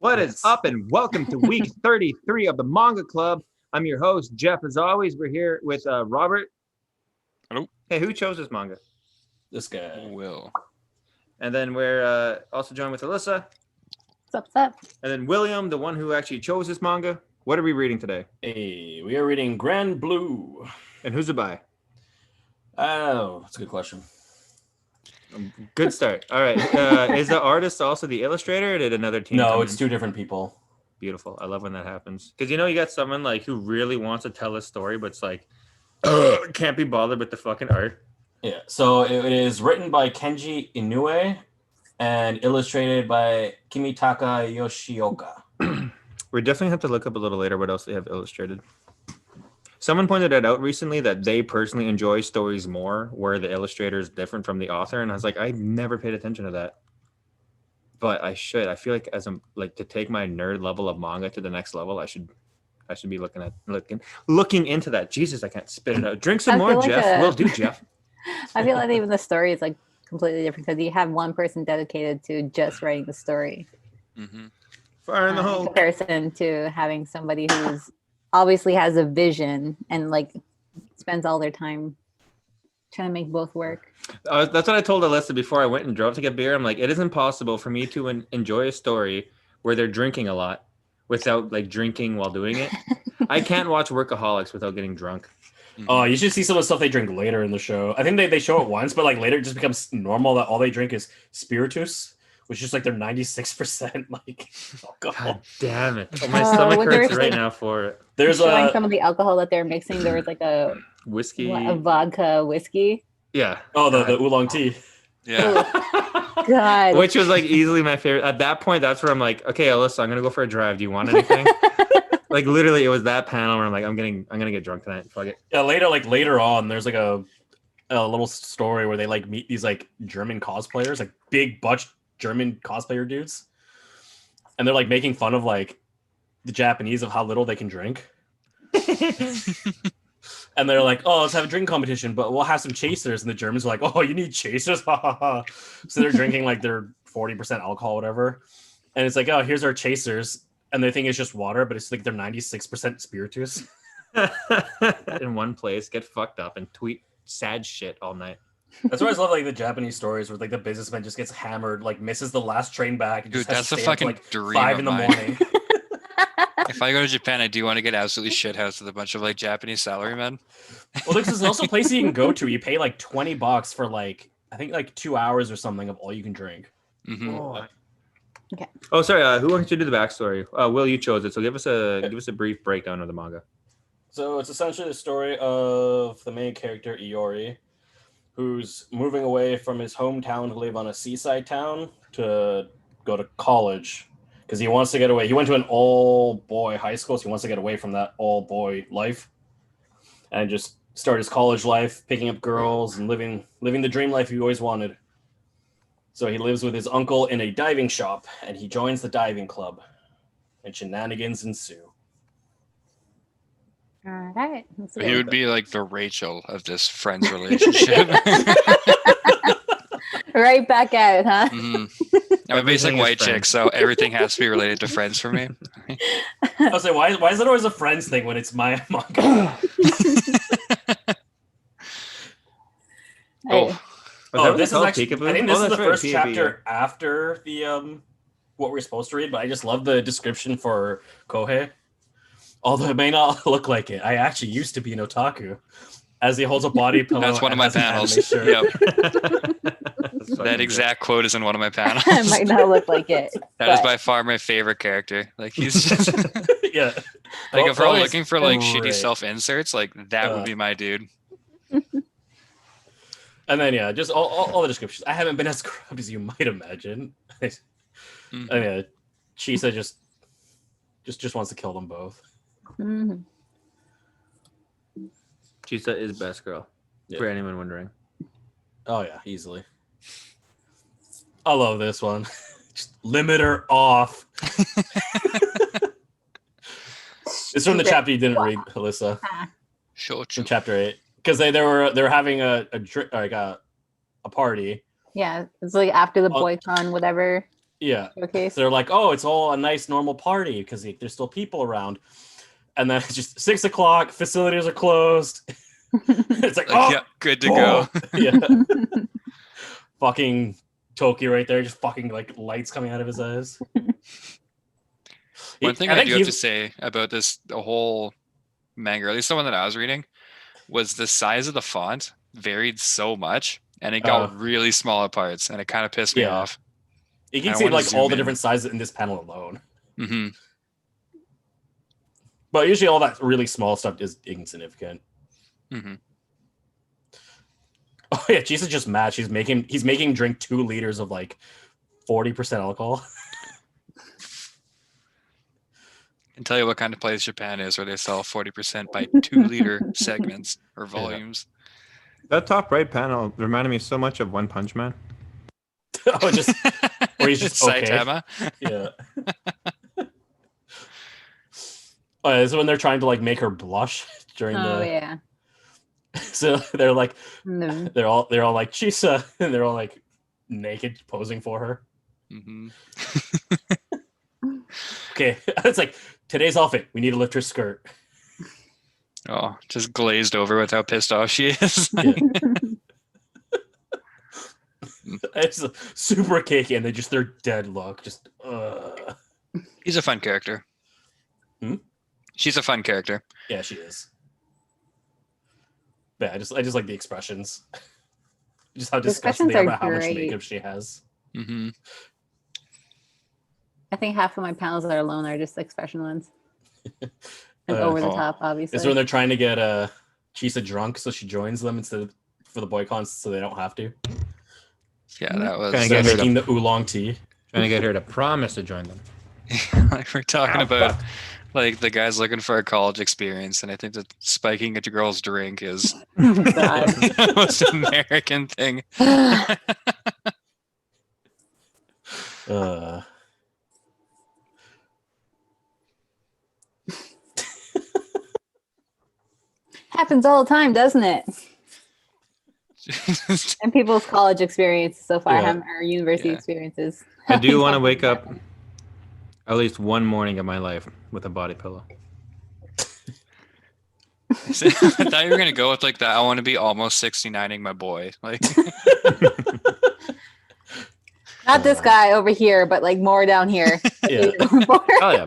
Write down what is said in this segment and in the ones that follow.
What is up, and welcome to week 33 of the Manga Club. I'm your host, Jeff. As always, we're here with Robert. Hello. Hey, who chose this manga? This guy. Will. And then we're also joined with Alyssa. What's up? And then William, the one who actually chose this manga. What are we reading today? Hey, we are reading Grand Blue. And who's it by? Oh, that's a good question. Good start. All right. Is the artist also the illustrator, or did another team? No, it's two different people. Beautiful. I love when that happens. Because, you got someone like who really wants to tell a story, but it's like, can't be bothered with the fucking art. Yeah, so it is written by Kenji Inoue and illustrated by Kimitake Yoshioka. We definitely have to look up a little later what else they have illustrated. Someone pointed it out recently that they personally enjoy stories more where the illustrator is different from the author, and I was like, I never paid attention to that, but I should. I feel like as I'm like to take my nerd level of manga to the next level, I should be looking into that. Jesus, I can't spit it out. Drink some more, Jeff. Will do, Jeff. I feel like even the story is like completely different because you have one person dedicated to just writing the story. Mm-hmm. Fire in the hole. In comparison to having somebody who's obviously has a vision and like spends all their time trying to make both work. That's what I told Alyssa before I went and drove to get beer. I'm like, it is impossible for me to enjoy a story where they're drinking a lot without like drinking while doing it. I can't watch Workaholics without getting drunk. Oh, you should see some of the stuff they drink later in the show. I think they show it once, but like later it just becomes normal that all they drink is spiritus, which is like their 96% like alcohol. God damn it. My stomach hurts right now for it. There's showing some of the alcohol that they're mixing. There was like a whiskey, a vodka whiskey. Yeah. Oh, the oolong tea. Yeah. God. Which was like easily my favorite. At that point, that's where I'm like, okay, Alyssa, I'm gonna go for a drive. Do you want anything? Like literally, it was that panel where I'm like, I'm gonna get drunk tonight. Fuck it. Yeah, later on, there's like a little story where they like meet these like German cosplayers, like big butch German cosplayer dudes, and they're like making fun of like the Japanese of how little they can drink. And they're like, oh, let's have a drink competition, but we'll have some chasers. And the Germans are like, oh, you need chasers? So they're drinking like their 40% alcohol, whatever. And it's like, oh, here's our chasers. And they think it's just water, but it's like they're 96% spiritus. In one place, get fucked up and tweet sad shit all night. That's why I love like the Japanese stories where like the businessman just gets hammered, like misses the last train back. And Dude, just has that's to a stay up fucking like dream 5 of in the mine. morning. If I go to Japan, I do want to get absolutely shithoused with a bunch of like Japanese salarymen. Well, there's also a place you can go to. You pay like $20 for like I think like 2 hours or something of all you can drink. Mm-hmm. Oh. Okay. Oh, sorry. Who wants to do the backstory? Will, you chose it, so give us a brief breakdown of the manga. So it's essentially the story of the main character Iori, who's moving away from his hometown to live on a seaside town to go to college because he wants to get away. He went to an all-boy high school, so he wants to get away from that all-boy life and just start his college life, picking up girls and living the dream life he always wanted. So he lives with his uncle in a diving shop, and he joins the diving club, and shenanigans ensue. All right. He would be like the Rachel of this friends relationship. Right back at it, huh? Mm-hmm. I'm a basic white chick, so everything has to be related to friends for me. I was like, why is it always a friends thing when it's my manga? This is actually. I think this is the first chapter after the what we're supposed to read, but I just love the description for Kohei. Although it may not look like it, I actually used to be an otaku. As he holds a body pillow. That's one of my panels. Yep. That exact quote is in one of my panels. It might not look like it. That is by far my favorite character. Like he's just yeah. Like if we're looking for like shitty self inserts, like that would be my dude. And then yeah, just all the descriptions. I haven't been as scrubbed as you might imagine. Mm-hmm. And yeah, Chisa just wants to kill them both. Mm-hmm. Chisa is best girl. Yeah. For anyone wondering. Oh yeah, easily. I love this one. Just limit her off. It's from the chapter you didn't read, Alyssa. Sure. From chapter 8. Because they were having a party. Yeah, it's like after the BoyCon, whatever. Yeah. Showcase. So they're like, oh, it's all a nice normal party because there's still people around. And then it's just 6 o'clock, facilities are closed. It's like, Like, oh, yeah, good to go. Yeah. Fucking Toki right there, just fucking like lights coming out of his eyes. One thing I do have to say about the whole manga, or at least the one that I was reading, was the size of the font varied so much, and it got really small at parts, and it kind of pissed me off. You can see like all the different sizes in this panel alone. Mm-hmm. But usually all that really small stuff is insignificant. Mm-hmm. Oh yeah, Jesus just mad. He's making drink 2 liters of like 40% alcohol. And tell you what kind of place Japan is, where they sell 40% by 2-liter segments or volumes. That top right panel reminded me so much of One Punch Man. Oh, just where he's just okay. Saitama. Yeah. Oh, this is when they're trying to like make her blush during Oh yeah. So they're like, No. they're all like Chisa, and they're all like naked posing for her. Mm-hmm. Okay, it's like today's outfit. We need to lift her skirt. Oh, just glazed over with how pissed off she is. Yeah. It's super cakey, and their dead look. Just. He's a fun character. Hmm? She's a fun character. Yeah, she is. Yeah, I just like the expressions. Just how disgusting they are about how much makeup she has. Mm-hmm. I think half of my panels that are alone are just expression ones. And over the top, obviously. It's when they're trying to get Chisa drunk, so she joins them instead of for the boycons, so they don't have to. Yeah, that was making the oolong tea. Trying to get her to promise to join them. Like we're talking about like the guy's looking for a college experience, and I think that spiking a girl's drink is the most American thing. Happens all the time, doesn't it? And people's college experiences so far, or university experiences. I do want to wake up at least one morning of my life with a body pillow. I thought you were gonna go with like that. I want to be almost 69ing my boy. Like not this guy over here, but like more down here. Yeah. Oh yeah.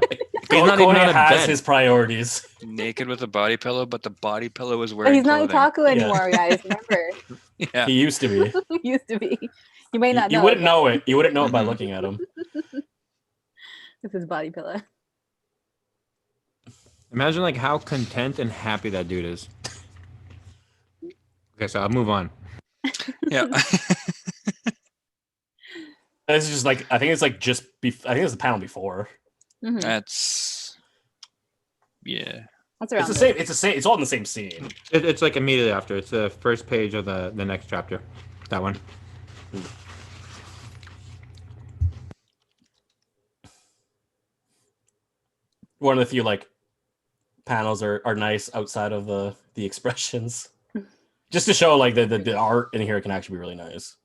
He's not even on a has bed. his priorities. naked with a body pillow, but the body pillow is wearing But he's not clothing. Otaku anymore, guys. Remember? Yeah. He used to be. He used to be. You may not know. You wouldn't know it. You wouldn't know it by looking at him. With his body pillow. Imagine like how content and happy that dude is. Okay, so I'll move on. Yeah. This is just like I think it's like I think it's the panel before. Mm-hmm. That's That's around It's the same. It's the same. It's all in the same scene. It's like immediately after. It's the first page of the next chapter. That one. One of the few like panels are nice outside of the expressions, just to show like the art in here can actually be really nice.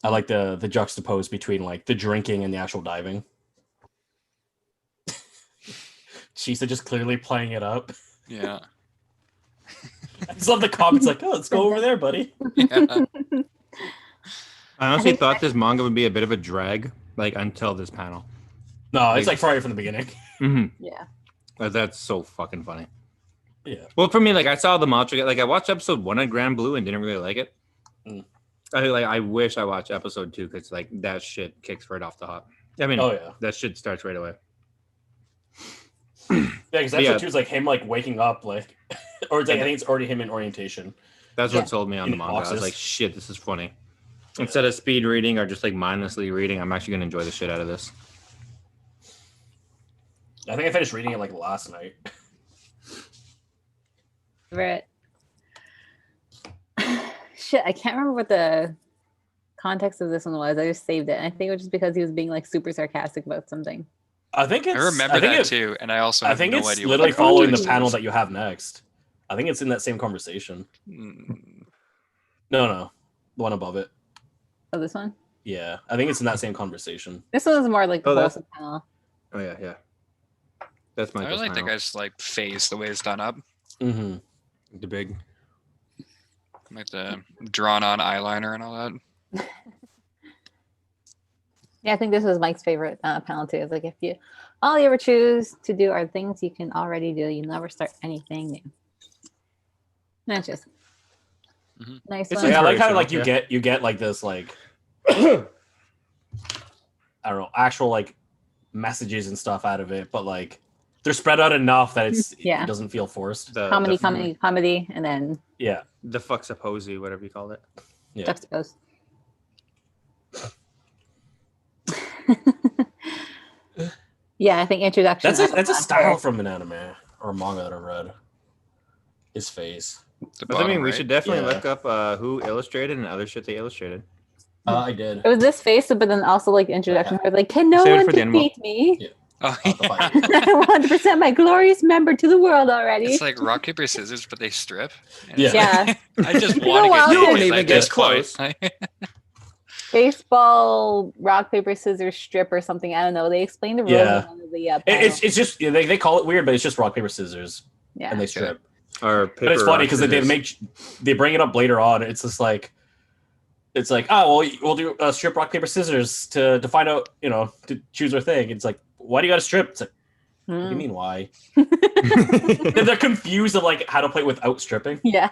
I like the juxtapose between like the drinking and the actual diving. Chisa just clearly playing it up. yeah. I just love the comments like, oh, let's go over there, buddy. Yeah. I honestly thought this manga would be a bit of a drag, like until this panel. No, it's like right from the beginning. Mm-hmm. Yeah. That's so fucking funny. Yeah. Well, for me, like I saw the matcha. Like I watched episode 1 on Grand Blue and didn't really like it. I wish I watched episode 2 because like that shit kicks right off the hop. I mean, that shit starts right away. Yeah, because episode 2 is like him like waking up, like, or it's like, I think it's already him in orientation. That's what sold me on the manga. I was like, shit, this is funny. Instead of speed reading or just like mindlessly reading, I'm actually gonna enjoy the shit out of this. I think I finished reading it like last night. Right. Shit, I can't remember what the context of this one was. I just saved it. I think it was just because he was being like super sarcastic about something. I think it's. I remember that too, and I also have I think no it's idea literally what following the context panel is. that you have next. I think it's in that same conversation. Mm. No, the one above it. Oh, this one? Yeah, I think it's in that same conversation. This one was more like the Oh, that's- wholesome panel. Oh yeah. That's I Michael's really think panel. I just like face the way it's done up. Mm-hmm. The big. Like the drawn on eyeliner and all that. Yeah, I think this was Mike's favorite panel too. It's like if you all you ever choose to do are things you can already do, you never start anything new. That's just Mhm. nice It's one. Yeah, I like how inspirational, like yeah. you get like this like I don't know, actual like messages and stuff out of it, but like they're spread out enough that Yeah. it doesn't feel forced. Comedy, and then Yeah. The fuxaposy, whatever you call it. Yeah. juxtapose. Yeah, I think introduction. That's a style from an anime or manga that I read. His face. The But I mean, bottom we right. should definitely Yeah. look up who illustrated and other shit they illustrated. I did. It was this face, but then also like the introduction. Where like, can no Save it one for the end, defeat me? Yeah. Oh, the yeah. fire. I want to present my glorious member to the world already. It's like rock, paper, scissors, but they strip. And Yeah. it's like, I just You want know to what? get You won't naked even at get this close. point. Baseball, rock, paper, scissors, strip, or something. I don't know. They explained the rules Yeah. in one of the It's just they call it weird, but it's just rock paper scissors yeah. and they strip. Or paper, But it's funny rock, because scissors. they bring it up later on. It's just like oh well, we'll do strip rock paper scissors to find out to choose our thing. It's like, why do you got to strip? It's like, what do you mean why? They're confused of like how to play without stripping. Yeah.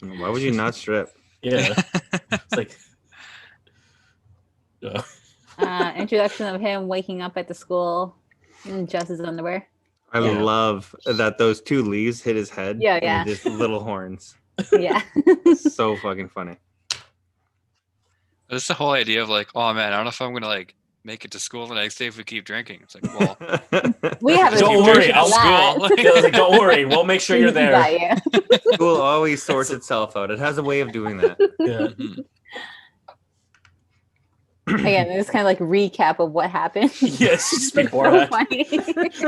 Why would you not strip? Yeah, it's like Introduction of him waking up at the school in just his underwear. I Yeah. love that those two leaves hit his head. Yeah, and yeah. just little horns. Yeah. So fucking funny. That's the whole idea of like, oh man, I don't know if I'm gonna like make it to school the next day if we keep drinking. It's like, well, We have a Don't Don't worry, solution worry, for I'll that. school. Yeah, I was like, don't worry, we'll make sure you're there. Got you. School always sorts itself out. It has a way of doing that. Yeah. mhm. Again, it's kind of like recap of what happened. Yes, just It's before so that. funny.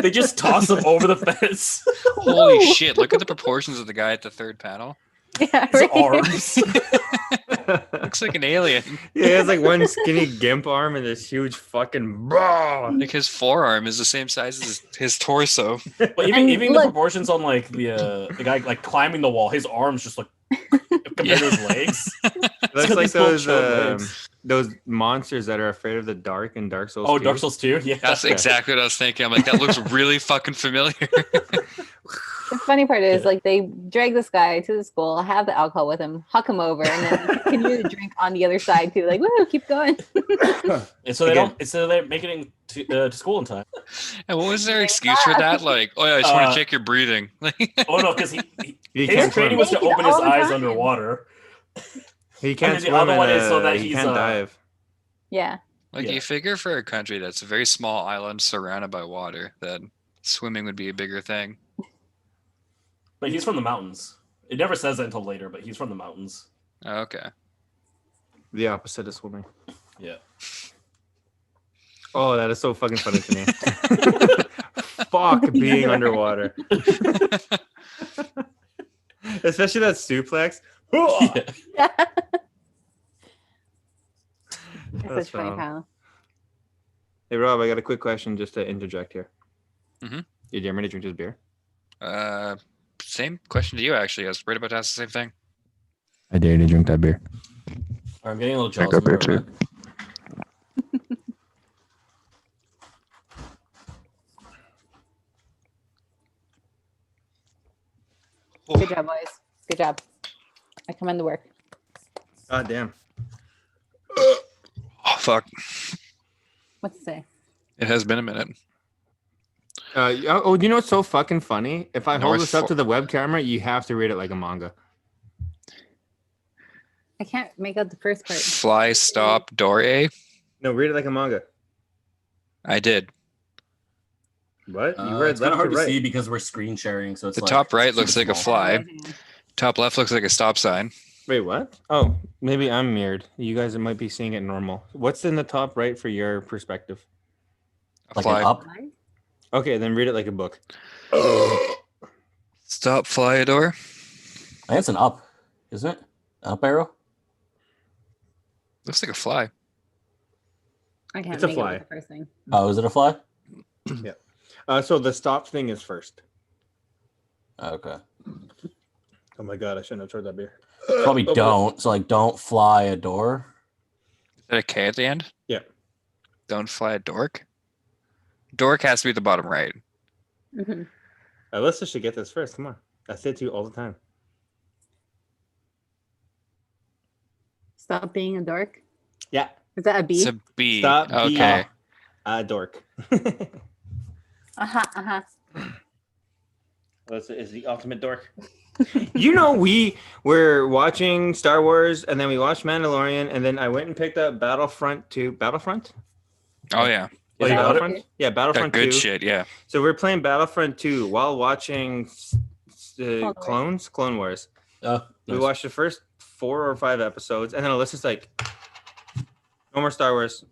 They just toss him over the fence. Holy Woo! shit! Look at the proportions of the guy at the third panel. Yeah, His right. arms. Looks like an alien. Yeah, he has like one skinny gimp arm and this huge fucking bra. Like his forearm is the same size as his torso. But even And even the look- proportions on like the guy like climbing the wall, his arms just look compared to his legs. It looks got like these little those chode legs. those monsters that are afraid of the dark in Dark Souls. Oh, 2. Dark Souls 2? Yeah. That's exactly what I was thinking. I'm like, that looks really fucking familiar. The funny part is, Yeah. like, they drag this guy to the school, have the alcohol with him, huck him over, and then continue to drink on the other side too. Like, woo, keep going. And so they Again. don't. So they make it to school in time. And what was their excuse for that? Like, oh yeah, I just want Uh, to check your breathing. Oh no, because He his can't training swim. was to Naked open his all the eyes time. underwater. He can't then the swim. other one and, is so that he he's, can't dive. Yeah. Like Yeah. you figure for a country that's a very small island surrounded by water, that swimming would be a bigger thing. But he's from the mountains. It never says that until later, but he's from the mountains. Oh, okay. The opposite of swimming. Yeah. Oh, that is so fucking funny to me. Fuck being underwater. Especially that suplex. Yeah. That's such funny fine. pal. Hey Rob, I got a quick question just to interject here. Mhm. Did you ever drink this beer? Same question to you actually. I was right about to ask the same thing. I dare to drink that beer. I'm getting a little Drink jealous. that beer of her, too. Good job, boys. Good job. I commend the work. God damn. Oh fuck! What to say? It has been a minute. You know what's so fucking funny? If I hold North this up Fo- to the web camera, you have to read it like a manga. I can't make out the first part. Fly, stop, door A. No, read it like a manga. I did. What? You read it's kind left of hard to to right. see because we're screen sharing. So it's The like, top right it's looks super like a small. fly. Top left looks like a stop sign. Wait, what? Oh, maybe I'm mirrored. You guys might be seeing it normal. What's in the top right for your perspective? A Like fly. an up. Okay, then read it like a book. Stop, fly a door. I think it's an up, isn't it? Up arrow. Looks like a fly. I can't It's a make it fly. with the first thing. Oh, is it a fly? So the stop thing is first. Okay. Oh my god, I shouldn't have tried that beer. Probably Oh, don't. So like, don't fly a door. Is that a K at the end? Yeah. Don't fly a dork. Dork has to be the bottom right. Mhm. Alyssa should get this first. Come on. I say it to you all the time. Stop being a dork. Yeah. Is that a B? It's a B. Stop Okay. being dork. Uh-huh. Alyssa is the ultimate dork. You know, we were watching Star Wars, and then we watched Mandalorian, and then I went and picked up Battlefront 2. Battlefront? Oh yeah. Is you it got it? Battlefront? Yeah, That Battlefront good 2. shit, yeah. So we're playing Battlefront 2 while watching Clone Wars. Oh, We nice. watched the first 4 or 5 episodes, and then Alyssa's like, no more Star Wars.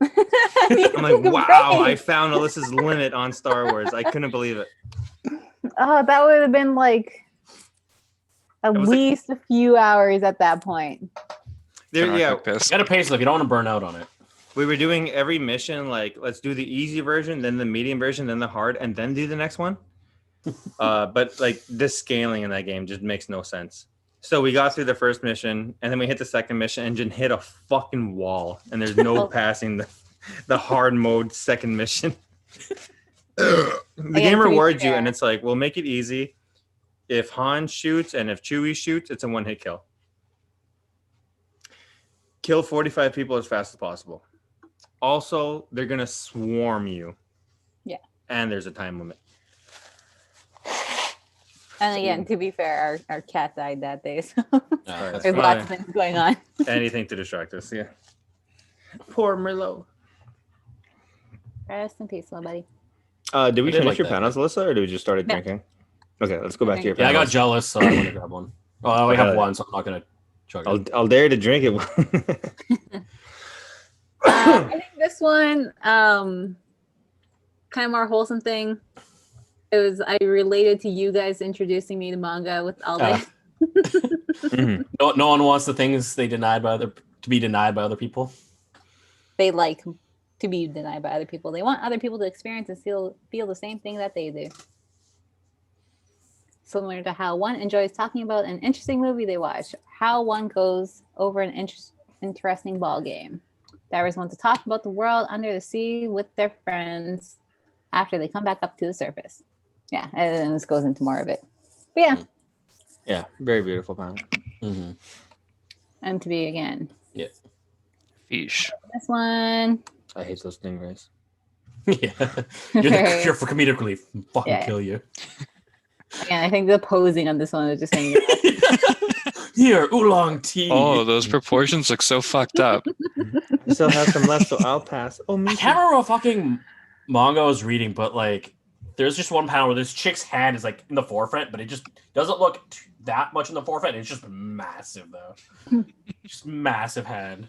I'm like, wow, I found Alyssa's limit on Star Wars. I couldn't believe it. Oh, that would have been like at was like- least a few hours at that point. There, yeah, Piss. You gotta pace it. Like, you don't want to burn out on it. we were doing every mission like, let's do the easy version, then the medium version, then the hard, and then do the next one. But like the scaling in that game just makes no sense. So we got through the first mission, and then we hit the second mission and just hit a fucking wall, and there's no passing the hard mode second mission. The game to be rewards you, fair- and it's like, we'll make it easy. If Han shoots and if Chewie shoots, it's a one-hit kill. Kill 45 people as fast as possible. Also, they're gonna swarm you. Yeah. And there's a time limit. And again, to be fair, our cat died that day, so That's there's fine. lots of things going on. Anything to distract us, yeah. Poor Merlot. Rest in peace, my buddy. Did we I did finish like your that. panels, Alyssa, or did we just start No. drinking? Okay, let's go back to your Yeah, I panels. got jealous, so I want to grab one. Oh, I only have one, so I'm not gonna chug it. I'll dare to drink it. I think this one, kind of more wholesome thing. It was I related to you guys introducing me to manga with all Uh, the Mhm. No one wants the things they denied by to be denied by other people. they like to be denied by other people. They want other people to experience and feel the same thing that they do. Similar to how one enjoys talking about an interesting movie they watch, how one goes over an interesting ball game. Divers want to talk about the world under the sea with their friends after they come back up to the surface. Yeah, and then this goes into more of it. But yeah, Yeah, very beautiful panel. Mm-hmm. and to be again. Fish. This one. I hate those stingrays. Yeah, you're for comedic relief. Fucking Yeah. kill you. Again, I think the posing on this one is just saying Here, oolong tea. Oh, those proportions look so fucked up. You still have some left, so I'll pass. Oh, me I too. can't remember what fucking manga I was reading, but like, there's just one panel where this chick's hand is like in the forefront, but it just doesn't look that much in the forefront. It's just massive though, just massive hand.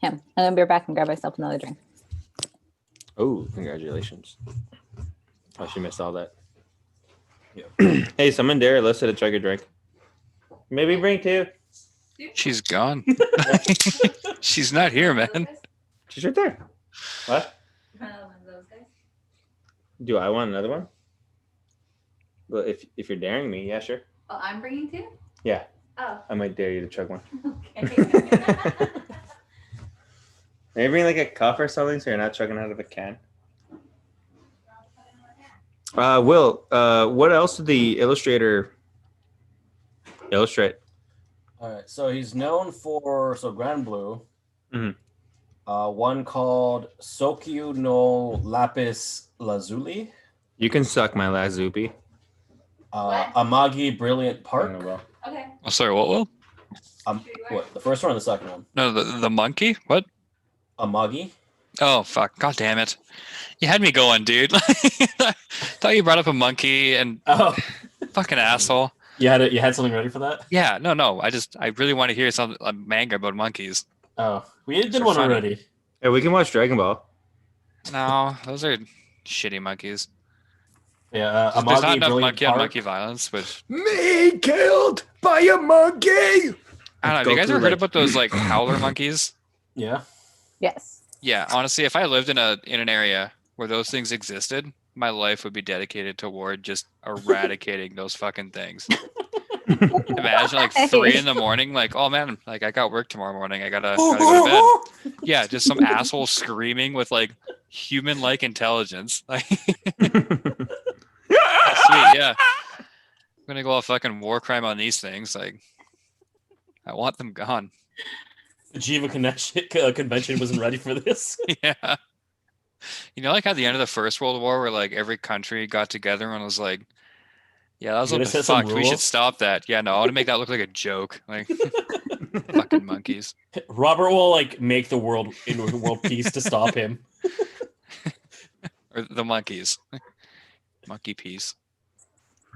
him. I'm gonna be back and grab myself another drink. Oh, congratulations. Oh, she missed all that. Yeah. Hey, someone dare Alyssa to chug a drink. Maybe bring two. She's gone. She's not here, man. She's right there. What? Do I want another one? Well, if you're daring me, yeah, sure. Oh, I'm bringing two? Yeah, Oh, I might dare you to chug one. okay. Maybe bring like a cup or something so you're not chugging out of a can. Will, what else did the illustrator illustrate? All right, so he's known for Grand Blue. Mhm. One called Sokyu no Lapis Lazuli. You can suck my Lazupi. What? Amagi Brilliant I Park. don't know, bro. Okay. Oh, sorry, what will? What? The first one or the second one? No, the monkey? What? Amagi. Oh, fuck. God damn it. You had me going, dude. Thought you brought up a monkey and Oh, fucking asshole. you had something ready for that? Yeah, no. I really want to hear some a manga about monkeys. Oh, we did They're one funny. already. Hey, we can watch Dragon Ball. No, those are shitty monkeys. Yeah, There's not Amagi enough Brilliant monkey on Park. monkey violence, which Me killed by a monkey. I don't know. Have you guys ever heard about those like howler monkeys? Yeah. Yes. Yeah, honestly, if I lived in an area where those things existed, my life would be dedicated toward just eradicating those fucking things. Imagine like 3 in the morning, like, oh man, like I got work tomorrow morning. I gotta go to bed. Yeah, just some asshole screaming with like human-like intelligence. Like, sweet, yeah. I'm gonna go all fucking war crime on these things. Like, I want them gone. The Jiva convention wasn't ready for this. Yeah. You know, like at the end of the First World War, where like every country got together and was like, "Yeah, that was You what gonna the set some fuck. We should rules?" stop that." Yeah, no, I want to make that look like a joke. Like, fucking monkeys. Robert will like make the world into world peace to stop him. Or the monkeys. Monkey peace.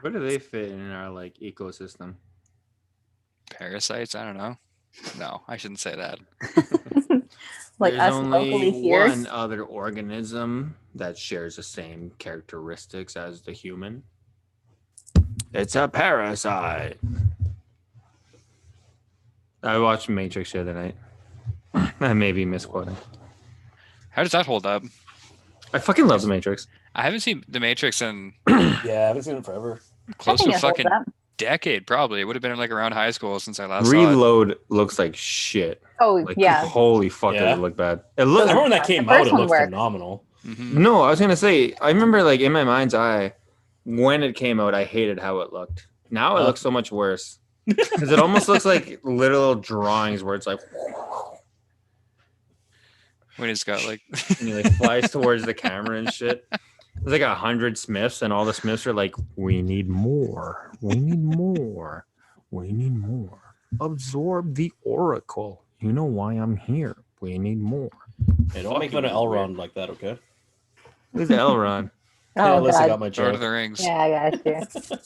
Where do they fit in our like ecosystem? Parasites? I don't know. No, I shouldn't say that. Like There's us locally only here. one other organism that shares the same characteristics as the human. It's a parasite. I watched Matrix the other night. I may be misquoting. How does that hold up? I fucking love the Matrix. I haven't seen The Matrix in Yeah, I haven't seen it forever. close to a it holds fucking up. decade, probably. It would have been like around high school since I last saw Reload looks like shit. Oh Like yeah. holy fuck, does Yeah. it look bad? It I looks remember when that The came first out, it one looked worked. phenomenal. it. no. I was gonna say. I remember like in my mind's eye when it came out, I hated how it looked. Now it looks so much worse because it almost looks like little drawings where it's like. When he's got like And he like flies towards the camera and shit. There's like 100 Smiths, and all the Smiths are like, "We need more. We need more. We need more. Absorb the oracle. You know why I'm here. We need more." Hey, don't make fun of Elrond like that, okay? Who's Elrond? Oh Alyssa god. got my Lord joke. of the Rings. Yeah, I got you.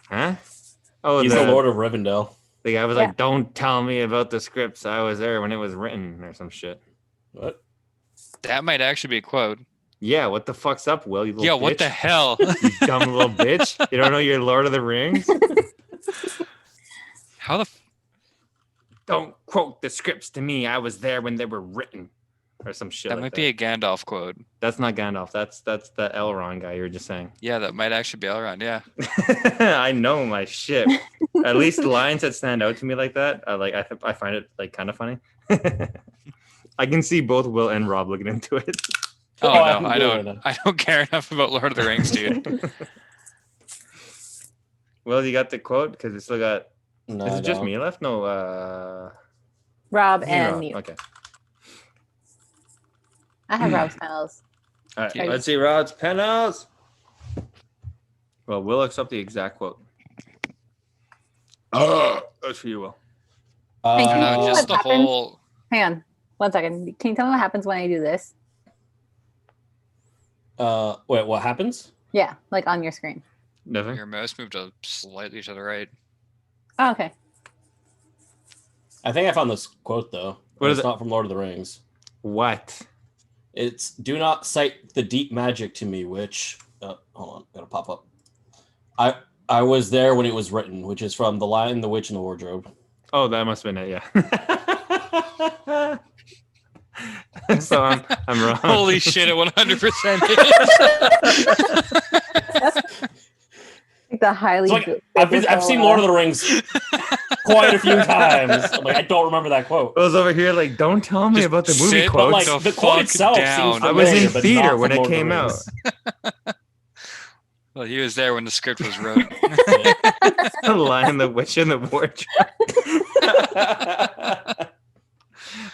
Huh? Oh, He's the Lord of Rivendell. the guy was Yeah. like, "Don't tell me about the scripts. I was there when it was written," or some shit. What? That might actually be a quote. Yeah, what the fuck's up, Will? You little Yeah, bitch. what the hell? You dumb little bitch. You don't know your Lord of the Rings? How the Don't quote the scripts to me. I was there when they were written, or some shit. that like might be a Gandalf quote. That's not Gandalf. That's the Elrond guy you were just saying. Yeah, that might actually be Elrond. Yeah. I know my shit. At least lines that stand out to me like that, I find it like kind of funny. I can see both Will and Rob looking into it. Oh, I'm no, I doing don't. it. I don't care enough about Lord of the Rings, dude. Will, you got the quote? Because we still got. No, Is I it just don't. me left? No. Rob me and and Rob. you. Okay. I have Rob's panels. All right. Yeah. Let's see Rod's penals. Well, Will looks up the exact quote. That's for you, Will. Hey, can you No, see just what the happens? whole. Hang on. 1 second. Can you tell me what happens when I do this? Wait, what happens? Yeah, like on your screen. Nothing. Your mouse moved slightly to the right. Oh, okay. I think I found this quote though. What It's is it? not from Lord of the Rings. What? It's "Do not cite the deep magic to me," which hold on, gotta pop up. I was there when it was written, which is from The Lion, the Witch, and the Wardrobe. Oh, that must have been it. Yeah. So I'm wrong. Holy shit! It 100% Like the highly. It's like, I've seen Lord of the Rings quite a few times. I'm like, I don't remember that quote. I was over here like, don't tell me Just about the movie sit, quotes. But like the the quote fuck itself down. seems I was familiar, in but theater not when from it Lord of the came Rings. out. Well, he was there when the script was wrote. The Lion, the Witch, and the Wardrobe.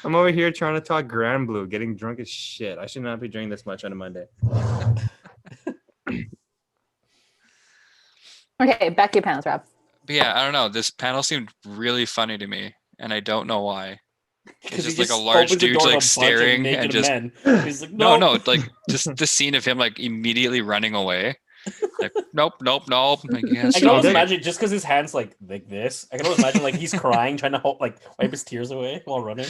I'm over here trying to talk Grand Blue, getting drunk as shit. I should not be drinking this much on a Monday. Okay, back to your panels, Rob. But yeah, I don't know. This panel seemed really funny to me, and I don't know why. It's he just like a large opens the dude door to a like bunch of staring naked and just men. He's like, no, like just the scene of him like immediately running away. Like nope. Like, yes, I can almost okay. imagine just because his hands like this. I can almost imagine like he's crying, trying to like wipe his tears away while running.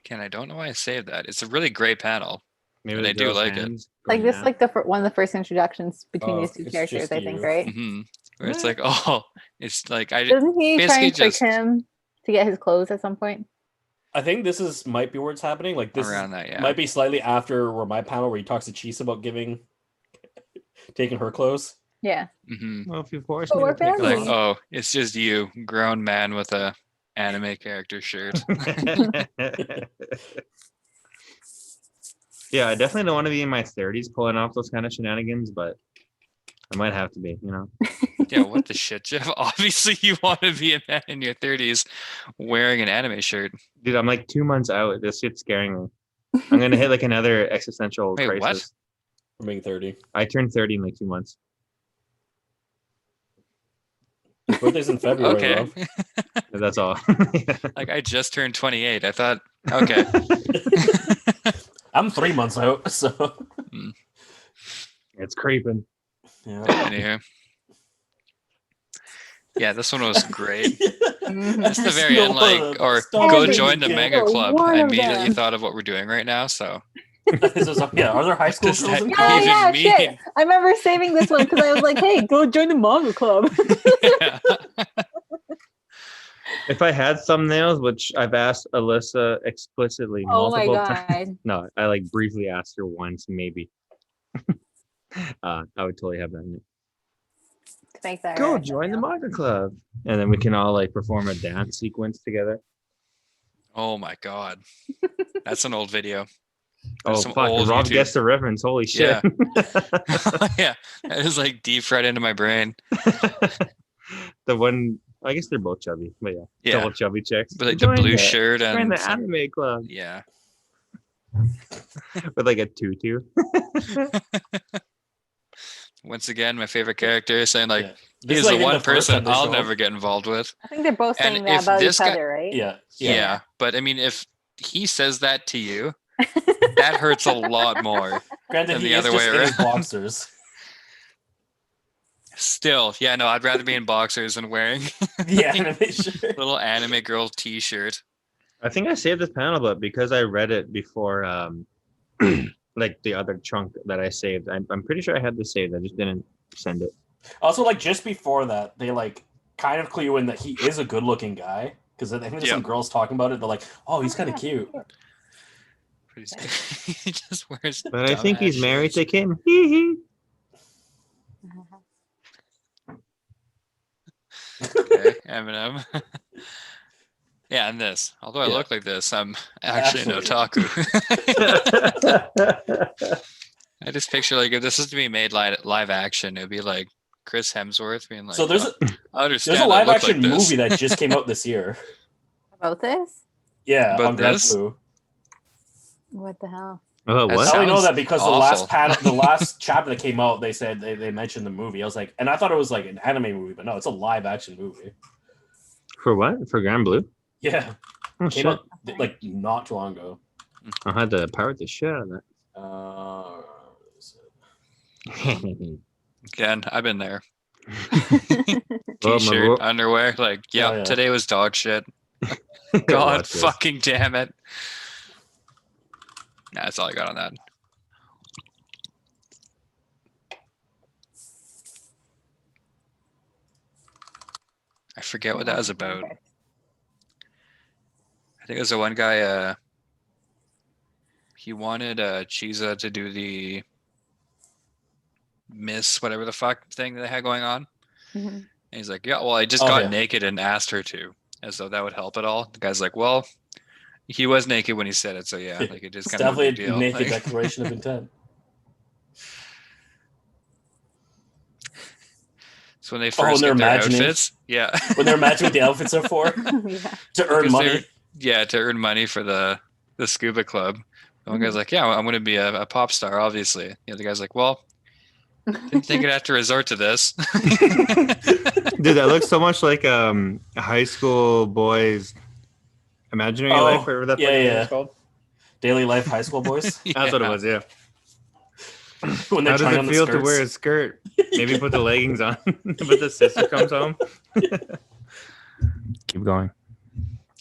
Ken, I don't know why I saved that. It's a really great panel. Maybe And the I do girl's like it. hands Like going this, out. like one of the first introductions between Oh, these two it's characters, just I think, you. right? Hmm Where it's like, oh, it's like I Doesn't he try basically and trick just him to get his clothes at some point? I think this might be where it's happening. Like this around that, yeah. might be slightly after where my panel where he talks to Chisa about taking her clothes. Yeah. Mhm. Well, if you force But me we're to pick Like, family. oh, it's just you, grown man with a anime character shirt. Yeah, I definitely don't want to be in my 30s pulling off those kind of shenanigans, but I might have to be, you know. Yeah, what the shit, Jeff? Obviously, you want to be a man in your 30s wearing an anime shirt. Dude, I'm like 2 months out. This shit's scaring me. I'm gonna hit like another existential Wait, what? crisis. For being 30. I turned 30 in like 2 months. His birthday's in February, Okay. Rob. That's all. Like, I just turned 28. I thought, okay. I'm 3 months out, so It's creeping. yeah. Anywho. Yeah, this one was great. Mhm. Just the very end, like, or Stop go it. join the Yeah. Manga Oh, Club. one I of immediately them. thought of what we're doing right now, so. Yeah, are there high school Does girls that in even Oh college? yeah, mean? shit. I remember saving this one because I was like, "Hey, go join the manga club." Yeah. If I had thumbnails, which I've asked Alyssa explicitly Oh my multiple times. god. No, I like briefly asked her once, maybe. I would totally have that in it. To make that Go right. join the manga club, and then we can all like perform a dance sequence together. Oh my god. That's an old video. Oh Some fuck! old Rob YouTube. gets the reference. Holy shit! Yeah. That is like deep right into my brain. The one, I guess they're both chubby, but yeah, Yeah. double chubby chicks. With like the Join blue shirt join and the some, anime club yeah. with like a tutu. Once again, my favorite character saying like, Yeah. This he's is like the in one first time person they I'll show never up. get involved with. I think they're both And saying that if about this each guy- other, right? Yeah. Yeah. But I mean, if he says that to you, that hurts a lot more. Granted, And he the is other just way in his around. boxers. Still, yeah, no, I'd rather be in boxers and wearing The animation. little anime girl t-shirt. I think I saved this panel, but because I read it before, like the other chunk that I saved, I'm pretty sure I had this saved. I just didn't send it. Also, like just before that, they like kind of clue you in that he is a good-looking guy because I think there's some Yep. girls talking about it. They're like, "Oh, he's kind of cute." Pretty scary. He just wears. But I think he's dumbass married shirts. to Kim. Hee hee. Okay, Eminem. Yeah, and this. Although I Yeah. look like this, I'm actually an Absolutely. otaku. I just picture like if this is to be made live action, it'd be like Chris Hemsworth being like, So there's "Oh, I there's understand. a I live look action like this." movie that just came out this year. About this? Yeah, About on Grand this? Blue. What the hell? Oh, That what? I only know sounds that because awful. the last chapter that came out, they said they mentioned the movie. I was like, and I thought it was like an anime movie, but no, it's a live action movie. For what? For Grand Blue? Yeah, Oh, came shit. out like not too long ago. I had to pirate the shit out of that. Again, I've been there. Well, my T-shirt, ro- underwear. Like, yeah, Oh, yeah. today was dog shit. God Watch this. fucking damn it. Nah, that's all I got on that. I forget what that was about. I think it was the one guy, he wanted Chisa to do the Miss whatever the fuck thing that they had going on. Mhm. And he's like, yeah, well, I just Oh, got yeah. naked and asked her to, as though that would help at all. The guy's like, well, he was naked when he said it, so yeah, like it is It's kind of a big definitely deal. a naked Like, declaration of intent. so when they when first they're get their imagining- outfits, yeah, When th're imagining what the outfits are for Yeah. to earn Because money. they're- yeah, to earn money for the scuba club. The one guy's like, yeah, I'm going to be a pop star, obviously. The other guy's like, well, didn't think I'd have to resort to this. Dude, that looks so much like a high school boys imaginary Oh, life, whatever that yeah, fucking yeah. is called. Daily Life High School Boys. That's what it was, yeah. When they're How does trying it on the feel to skirts. wear a skirt? Maybe put the leggings on, but the sister comes home. Keep going.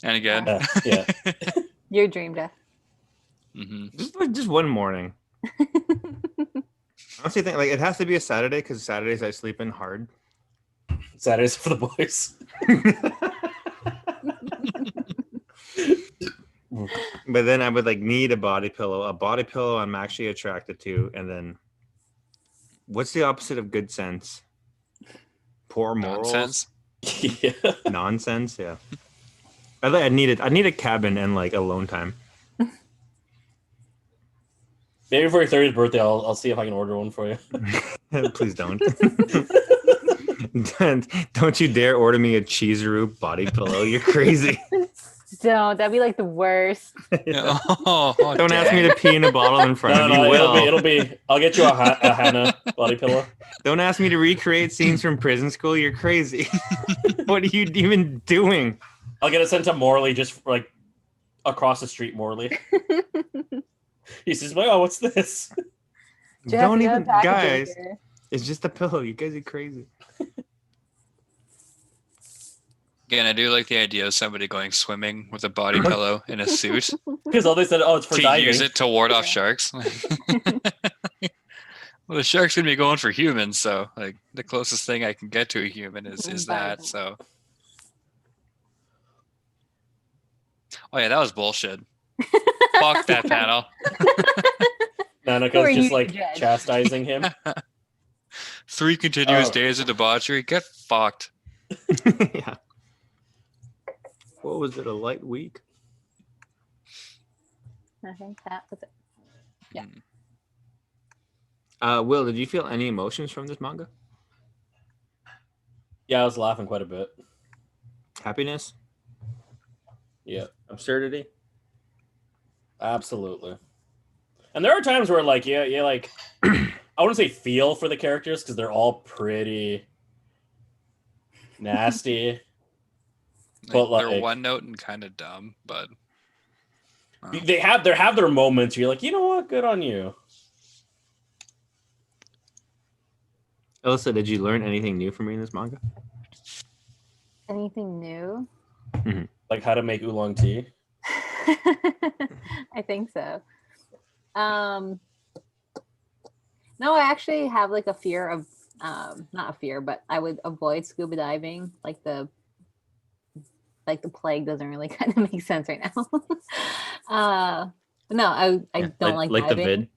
And again, Yeah. Your dream, Jeff. hmm Just one morning. I honestly think like it has to be a Saturday because Saturdays I sleep in hard. Saturdays for the boys. But then I would like need a body pillow. A body pillow I'm actually attracted to, and then what's the opposite of good sense? Poor morals. Nonsense. Yeah. Nonsense. Yeah. I need a cabin and like alone time. Maybe for your 30th birthday, I'll see if I can order one for you. Please don't. Don't you dare order me a Chizuru body pillow. You're crazy. Don't. That'd be like the worst. Don't ask me to pee in a bottle in front of you. It'll be. I'll get you a Hana body pillow. Don't ask me to recreate scenes from prison school. You're crazy. What are you even doing? I'll get it sent to Morley, just like across the street, Morley. He says, "Oh, what's this?" Don't even, guys. It's just a pillow. You guys are crazy. Again, I do like the idea of somebody going swimming with a body pillow in a suit. Because all they said, "Oh, it's for to diving." use it to ward off sharks. Well, the shark's gonna be going for humans, so like the closest thing I can get to a human is that. So, oh yeah, that was bullshit. Fuck that panel. Nanaka's just like chastising him. 3 continuous days of debauchery. Get fucked. Yeah. What was it? A light week? I think that was it. Yeah. Will, did you feel any emotions from this manga? Yeah, I was laughing quite a bit. Happiness? Yeah, Absurdity? absolutely. And there are times where, like, yeah, like, I wouldn't say feel for the characters because they're all pretty nasty. But, They're like, one note and kind of dumb, but they have their moments. Where you're like, you know what? Good on you. Alyssa, did you learn anything new from reading this manga? Anything new? Like how to make oolong tea. I think so. No, I actually have like a fear of not a fear, but I would avoid scuba diving. Like the plague doesn't really kind of make sense right now. No, I don't like the diving. vid.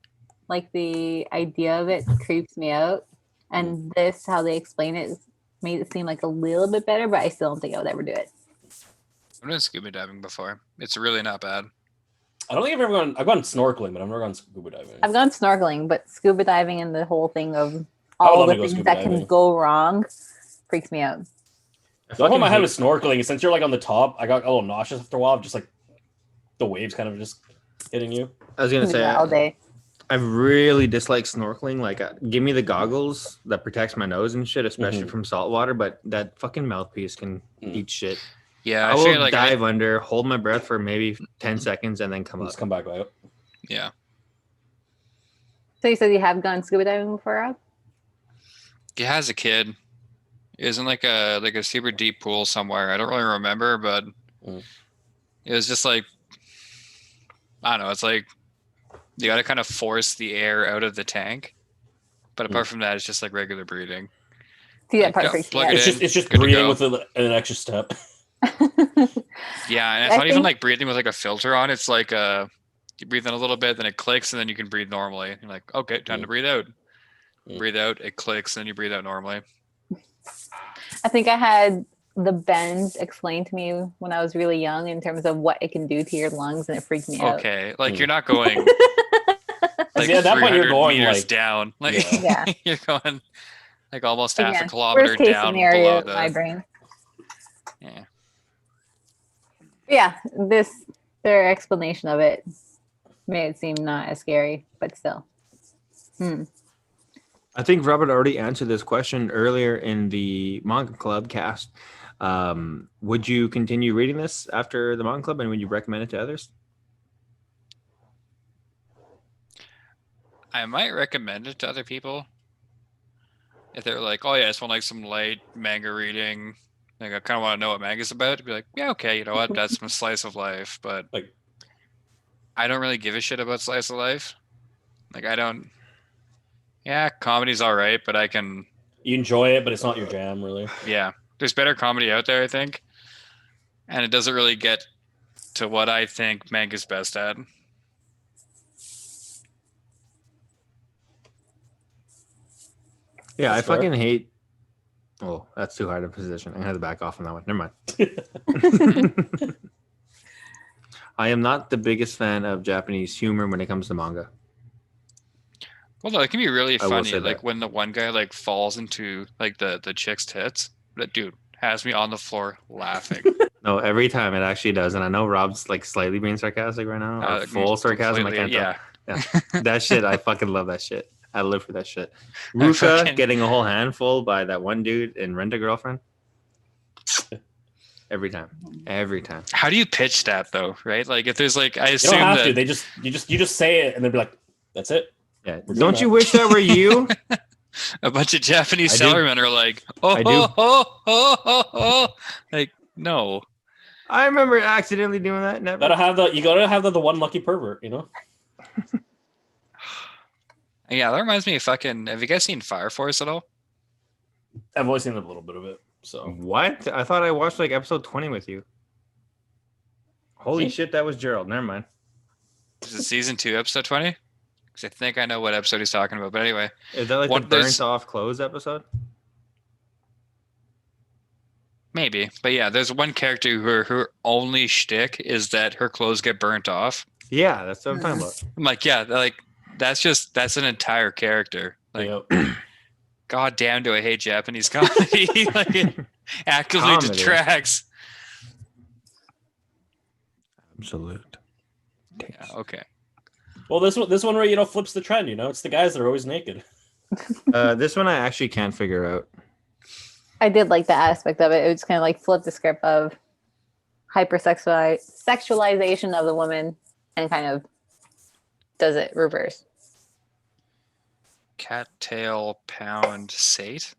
Like the idea of it creeps me out. And this, how they explain it, made it seem like a little bit better, but I still don't think I would ever do it. I've done scuba diving before. It's really not bad. I don't think I've ever gone. I've gone snorkeling, but I've never gone scuba diving. I've gone snorkeling, but scuba diving and the whole thing of all the things that can go wrong freaks me out. The problem I had with snorkeling is since you're like on the top, I got a little nauseous after a while, just like the waves kind of just hitting you. I was gonna say all day. I really dislike snorkeling. Like, give me the goggles that protects my nose and shit, especially from salt water. But that fucking mouthpiece can eat shit. Yeah, I will dive under, hold my breath for maybe 10 seconds, and then come Just come back out. Yeah. So you said you have gone scuba diving before, Rob? Yeah, as a kid. It was in like a super deep pool somewhere. I don't really remember, but it was just like, I don't know. It's like you got to kind of force the air out of the tank. But apart from that, it's just like regular breathing. See, that part freaks me out. It's just breathing with an extra step. Yeah, and it's not even like breathing with like a filter on. It's like you breathe in a little bit, then it clicks, and then you can breathe normally. You're like, okay, time to breathe out. Breathe out, it clicks, and then you breathe out normally. I think I had the bends explained to me when I was really young in terms of what it can do to your lungs, and it freaked me out. Okay, like you're not going like at that point you're going meters like down. Like you're going like almost half a kilometer worst case down scenario below my brain. Yeah. Yeah, their explanation of it made it seem not as scary, but still. I think Robert already answered this question earlier in the Manga Club cast. Would you continue reading this after the Manga Club, and would you recommend it to others? I might recommend it to other people. If they're like, oh yeah, I just want like some light manga reading. Like I kind of want to know what manga's about. I'd be like, yeah, okay, you know what? That's some slice of life. But like, I don't really give a shit about slice of life. Like I don't. Yeah, comedy's all right, but I can. You enjoy it, but it's not your jam, really. Yeah, there's better comedy out there, I think, and it doesn't really get to what I think manga's best at. Yeah, That's I fucking fair. hate. Oh, that's too hard a position. I'm gonna have to back off on that one. Never mind. I am not the biggest fan of Japanese humor when it comes to manga. Well, no, it can be really I will funny. say Like that. when the one guy like falls into like the chick's tits. That dude has me on the floor laughing. No, every time it actually does, and I know Rob's like slightly being sarcastic right now, or full sarcasm. I can't tell. Yeah. That shit, I fucking love that shit. I live for that shit. I Ruka fucking- getting a whole handful by that one dude in Rent a Girlfriend. Every time. Every time. How do you pitch that though? Right? Like if there's like I You assume don't have that to. They just you just say it, and they'll be like, "That's it." Yeah. We're doing Don't that. you wish that were you? a bunch of Japanese I do. salarymen are like, oh, I do. oh. Like, no. I remember accidentally doing that. Never. You gotta have the one lucky pervert, you know. Yeah, that reminds me of fucking. Have you guys seen Fire Force at all? I've always seen a little bit of it. So What? I thought I watched like episode 20 with you. Holy See? shit, that was Gerald. Never mind. Is it season 2, episode 20? Because I think I know what episode he's talking about. But anyway, Is that like What- the there's- burnt off clothes episode? maybe. But yeah, there's one character who her only shtick is that her clothes get burnt off. Yeah, that's what I'm talking about. I'm like, yeah, like that's an entire character. Like, yeah. god damn, do I hate Japanese comedy? Like, it actively Comedy. detracts. Absolute. Yeah, okay. Well, this one where flips the trend. It's the guys that are always naked. This one I actually can't figure out. I did like that aspect of it. It was kind of like flip the script of sexualization of the woman and kind of does it reverse. Cattail pound sate.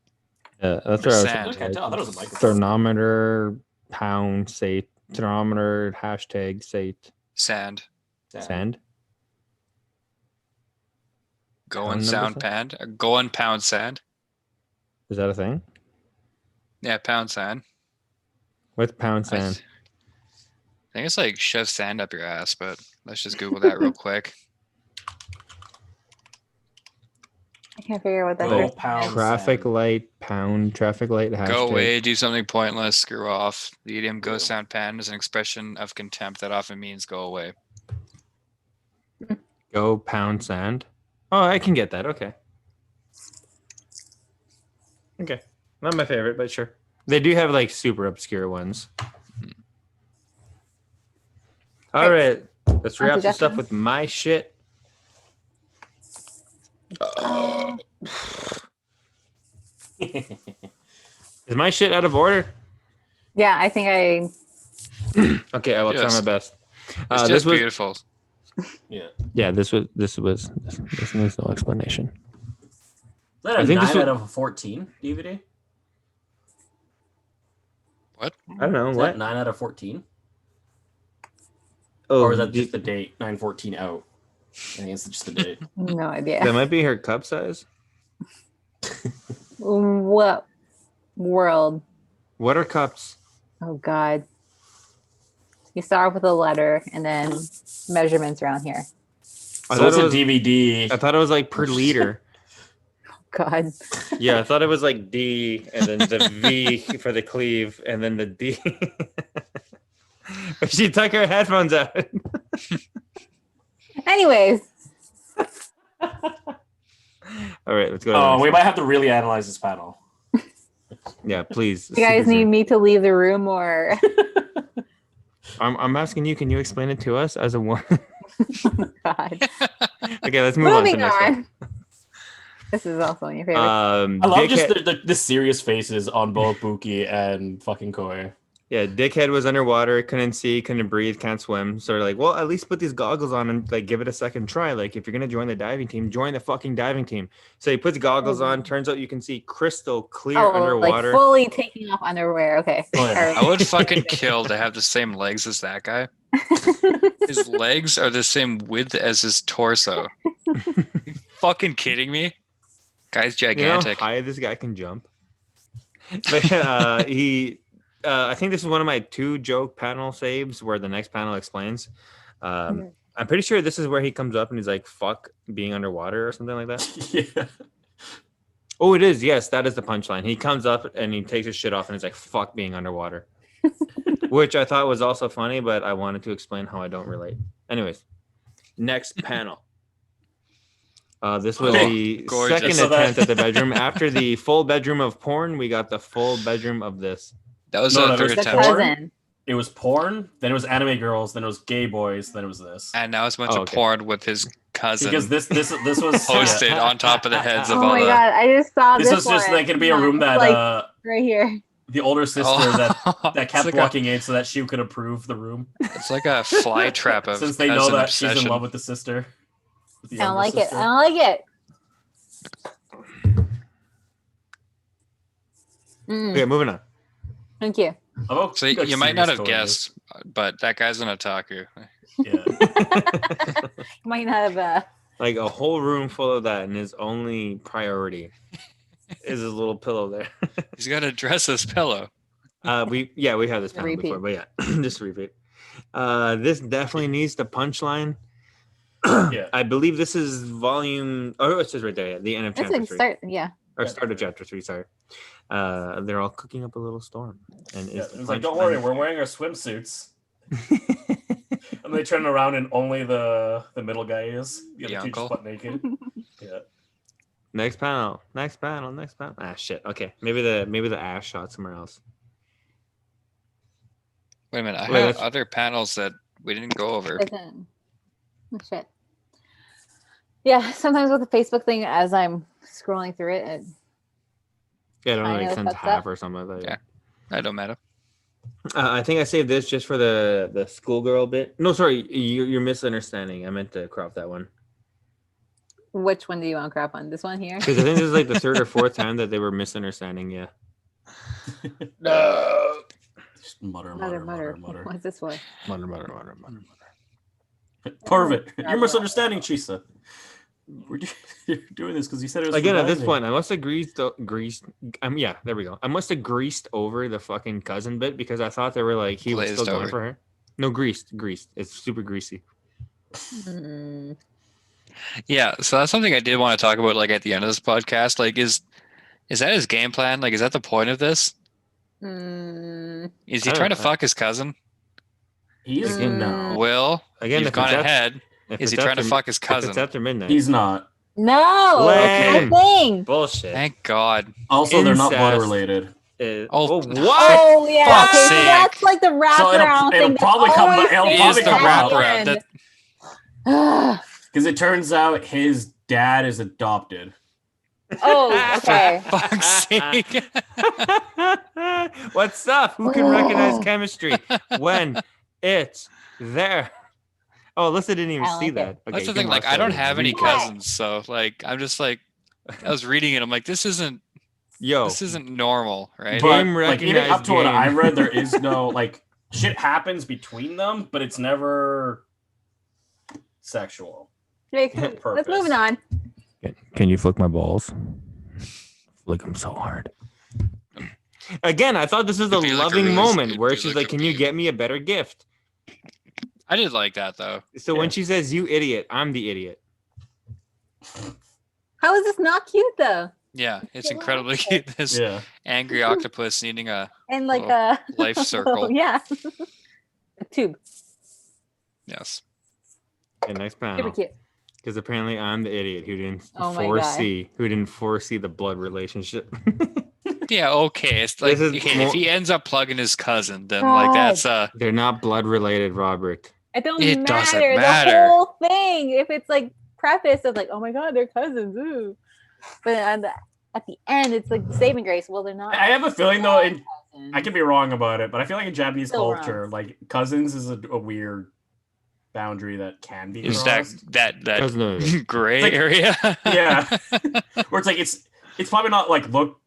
Yeah, that's Or what I was sand. thinking. I can't tell. I thought it was a microphone. Thermometer, pound, sate. Thermometer, hashtag, sate. Sand. Sand. Going Pound sound number pound. Going pound sand. Is that a thing? Yeah, pound sand. What's pound I sand? think it's like shove sand up your ass, but let's just Google that real quick. I can't figure out what that Go is. pound Traffic sand. light, pound, traffic light, hashtag. Go away, do something pointless, screw off. The idiom go sound pound is an expression of contempt that often means go away. Go pound sand. Oh, I can get that. Okay. Okay. Not my favorite, but sure. They do have like super obscure ones. All right. Let's On to wrap this up Justin. with my shit. Is my shit out of order? Yeah, I think I Okay, I will try Yes. my best. It's This just was beautiful. yeah. This needs no explanation. Is that I a think this 9 was- out of a 14 DVD? I don't know Is what. that 9 out of 14? Oh, Or is that just the date? 9/14 out. I think it's just the date. no idea. that might be her cup size. What world? What are cups? Oh God. You start with a letter and then measurements around here. I So thought it's it a was. DVD. I thought it was like per liter. God. Yeah, I thought it was like D and then the V for the cleave and then the D. But she took her headphones out. Anyways, All right, let's go. To the Oh, next we one. might have to really analyze this panel. Yeah, please. you guys Super need soon. me to leave the room or I'm asking you. Can you explain it to us as a woman? God. Okay, let's move on to Moving the next one. on. This is also one of your favorites. I love just Dickhead- the serious faces on both Buki and fucking Koi. Yeah, Dickhead was underwater, couldn't see, couldn't breathe, can't swim. So they're like, well, at least put these goggles on and like give it a second try. Like if you're gonna join the diving team, join the fucking diving team. So he puts goggles on. Turns out you can see crystal clear Oh, underwater. like fully taking off underwear. Okay. Oh, yeah. I would fucking kill to have the same legs as that guy. His legs are the same width as his torso. You fucking kidding me? Guy's You know how gigantic. high this guy can jump. But I think this is one of my 2 joke panel saves where the next panel explains. I'm pretty sure this is where he comes up and he's like, "Fuck being underwater" or something like that. Yeah. Oh, it is. Yes, that is the punchline. He comes up and he takes his shit off and he's like, "Fuck being underwater," which I thought was also funny, but I wanted to explain how I don't relate. Anyways, next panel. This was the gorgeous. second So that- attempt at the bedroom. After the full bedroom of porn, we got the full bedroom of this. That was No, a no, third there's The attempt. porn. cousin. It was porn, then it was anime girls, then it was gay boys, then it was this. And now it's a bunch Oh, of okay. porn with his cousin Because this was posted yeah. on top of the heads of Oh all my the. god, I just saw This this was just one. like gonna be a room It's that like right here. the older sister Oh, that it's kept like walking in so that she could approve the room. It's like a fly trap of Since they know cousin that she's obsession. in love with the sister. The I don't younger like it. sister. I don't like it. Okay, moving on. Thank you. Oh, So good you might not serious have story. guessed, but that guy's an otaku. Yeah. Might not have. Like a whole room full of that, and his only priority is his little pillow there. He's got to dress his pillow. We had this panel Repeat. before, but yeah, just repeat. This definitely needs the punchline. Yeah. I believe this is volume. Oh, it says right there. Yeah, the end of It's chapter like 3, start. Yeah. or start of chapter 3. Sorry. They're all cooking up a little storm, and Yeah, it's it was like, don't worry, we're wearing our swimsuits. worry. And they turn around and only the middle guy is. The The other two uncle. just butt naked. Yeah. Next panel. Ah, shit. Okay, maybe the ass shot somewhere else. Wait a minute. I Wait, have that's- other panels that we didn't go over. Oh, shit. Yeah, sometimes with the Facebook thing, as I'm scrolling through it, Yeah, I don't know, I like know sends fucked half up. or something like that. Yeah. That don't matter. I think I saved this just for the schoolgirl bit. No, sorry, you're misunderstanding. I meant to crop that one which one do you want to crap on? This one here? because I think this is like the 3rd or 4th time that they were misunderstanding. Yeah. Just mutter. What's this for? Mutter. Pervert. You're misunderstanding, Chisa. You're doing this because you said it was Again, for at this diving. point, I must have greased. Yeah, there we go. I must have greased over the fucking cousin bit because I thought they were like he was Glazed still going over. for her. No, greased. It's super greasy. Mm. Yeah, so that's something I did want to talk about, like at the end of this podcast. Like, is that his game plan? Like, is that the point of this? Mm. Is he I don't trying to know. fuck his cousin? He's Again, no. Will, Again, you've if gone it's after- ahead. if Is he it's trying to after- fuck his If it's cousin? after midnight, He's not. No, Lame. that's the thing. bullshit. Thank God. Also, they're not blood Incest. related. Oh, what? Oh yeah, Fuck's okay, so sake. that's like the wraparound it'll thing. probably come- it'll He probably is the come out. wraparound. That, Because it turns out his dad is adopted. Oh, okay. fuck's sake. What's up? Who can recognize chemistry when it's there? Oh, Alyssa didn't even I don't see like that. it. Okay, That's the you thing. can Like, watch I don't that have any replay. cousins, so like, I'm just like, I was reading it. I'm like, this isn't normal, right? But Game like even up to what recognized I game. read, there is no like shit happens between them, but it's never sexual. Let's Purpose. move on. Can you flick my balls? Flick them so hard. Again, I thought this was a It'd be like a loving really- moment it'd where be she's like like, a "Can you big- get me a better gift?" I did like that though. So when Yeah. she says, "You idiot," I'm the idiot. How is this not cute though? Yeah, it's incredibly cute. This Yeah. angry octopus needing a And like Oh, a life circle. yeah, a tube. Yes. Okay, next Super panel. cute. Because apparently I'm the idiot who didn't Oh my God. foresee the blood relationship. Yeah, okay. It's like, This is okay, more- if he ends up plugging his cousin, then like that's They're not blood related, Robert. It don't It matter. doesn't The matter. whole thing. If it's like preface of like, oh my god, they're cousins. Ooh. But at the end, it's like saving grace. Well, they're not. I have a feeling though, cousins. I could be wrong about it, but I feel like in Japanese Still wrong. culture, like cousins is a weird boundary that can be is crossed. that Cousin of- gray It's like- area. Yeah. Where it's like it's probably not like looked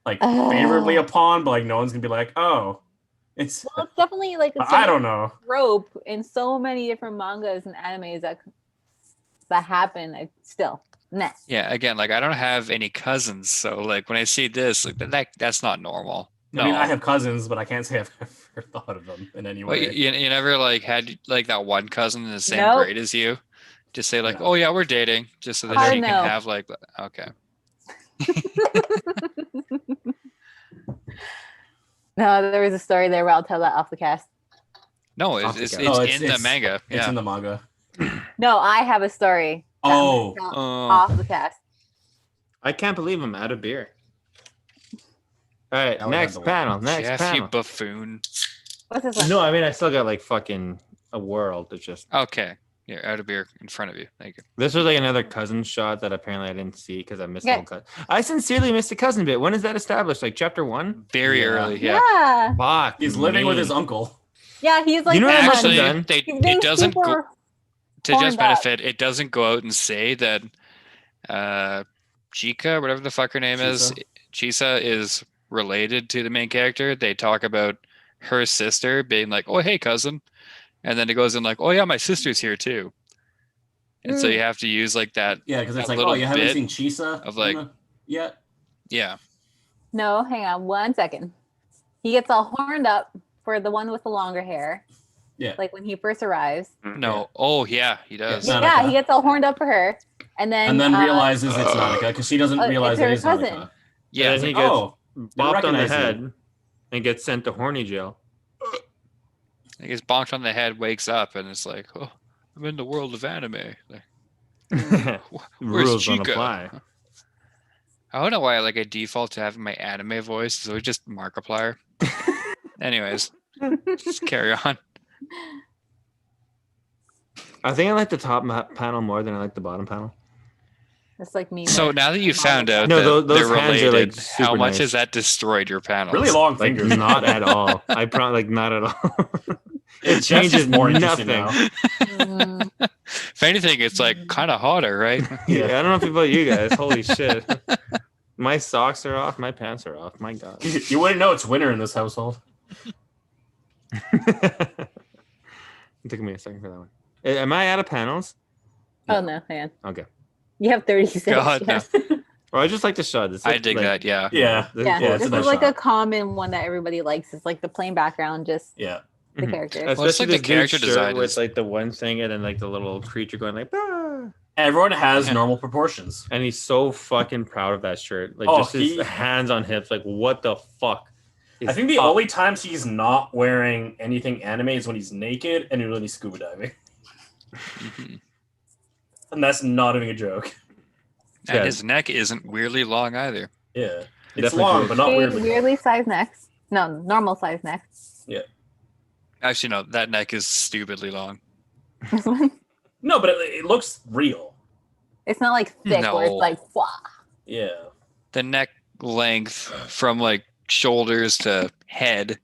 like Oh. favorably upon, but like no one's gonna be like, oh, it's. Well, it's definitely like a I don't know. trope in so many different mangas and animes that happen still. Nah. Yeah, again, like I don't have any cousins, so like when I see this, like that's not normal. No, I mean, I have cousins, but I can't say I've ever thought of them in any well, way. you never like had like that one cousin in the same Nope. grade as you. Just say like, No. oh yeah, we're dating, just so that Hard she can no. have like, okay, No, there was a story there, but I'll tell that off the cast. no, Off the it's cuff. it's No, in the manga. It's Yeah. in the manga. No, I have a story. that I'm Oh. gonna tell Oh. off the cast. I can't believe I'm out of beer. All right, Now we have next the panel. Next Jeff, you panel. buffoon. What's this one? No, I mean I still got like fucking a world. It's just Okay, you're out of beer in front of you. Thank you. this was like another cousin shot that apparently I didn't see because I missed the Okay. whole cut. I sincerely missed the cousin bit. When is that established? Like chapter 1? Very Yeah. early, yeah. Yeah. Fuck. He's living with me. his uncle. Yeah, he's like You know what I must have Actually, done? he's being it doesn't go, super to horned just up. benefit. It doesn't go out and say that Chika, whatever the fuck her name is, Chisa is related to the main character. They talk about her sister being like, "Oh, hey, cousin," and then it goes in like, "Oh yeah, my sister's here too." And so Mm. you have to use like that. Yeah, because it's That like, little oh, you haven't bit seen Chisa of, like- yet? Yeah, No, hang on 1 second. He gets all horned up for the one with the longer hair. Yeah. Like when he first arrives. no. Oh yeah, he does. Yeah. Yeah, Nanika. he gets all horned up for her. And then Realizes it's Nanika because she doesn't realize it's her it is cousin. Nanika. Yeah, And It's he like, gets oh, bopped on the recognize you. head and gets sent to horny jail. he gets bonked on the head, wakes up, and it's like, "Oh, I'm in the world of anime." Like, where's Rules don't Chica? apply. I don't know why I default to having my anime voice, so it's just Markiplier. Anyways, just carry on. I think I like the top panel more than I like the bottom panel. It's like me. So with now that you Manga found out No, that those they're hands are, related, like, how super much nice. has that destroyed your panels? Really long Like fingers. not at all. I probably like not at all. It Jeff's changes just more interesting nothing. now. If anything, it's like kind of hotter, right? Yeah, I don't know if about you guys. Holy shit. My socks are off. My pants are off. My God. You wouldn't know it's winter in this household. It took me a second for that one. Am I out of panels? Oh no, hang on. Okay. You have 36. God, no. yes. Or I just like the shot. It's I like- dig like- that. Yeah. Yeah. this- Yeah, Yeah, this it's a is nice like a shot. common one that everybody likes. It's like the plain background, just Yeah. the Mhm. characters. Well, it's Especially like the this dude's character shirt design with is- like the one thing and then like the little creature going like, "Ah." Everyone has Yeah. normal proportions. And he's so fucking proud of that shirt. Like Oh, just his he- hands on hips. Like what the fuck? I is think the up? only times he's not wearing anything anime is when he's naked and when he's scuba diving. Mhm. And that's not even a joke. And Yeah. his neck isn't weirdly long either. Yeah. It's Definitely long, cool. but not Hey, weirdly. weirdly sized necks. No, normal sized necks. Actually, no, that neck is stupidly long. No, but it looks real. It's not like thick where it's No. like, wow. Yeah. The neck length from like shoulders to head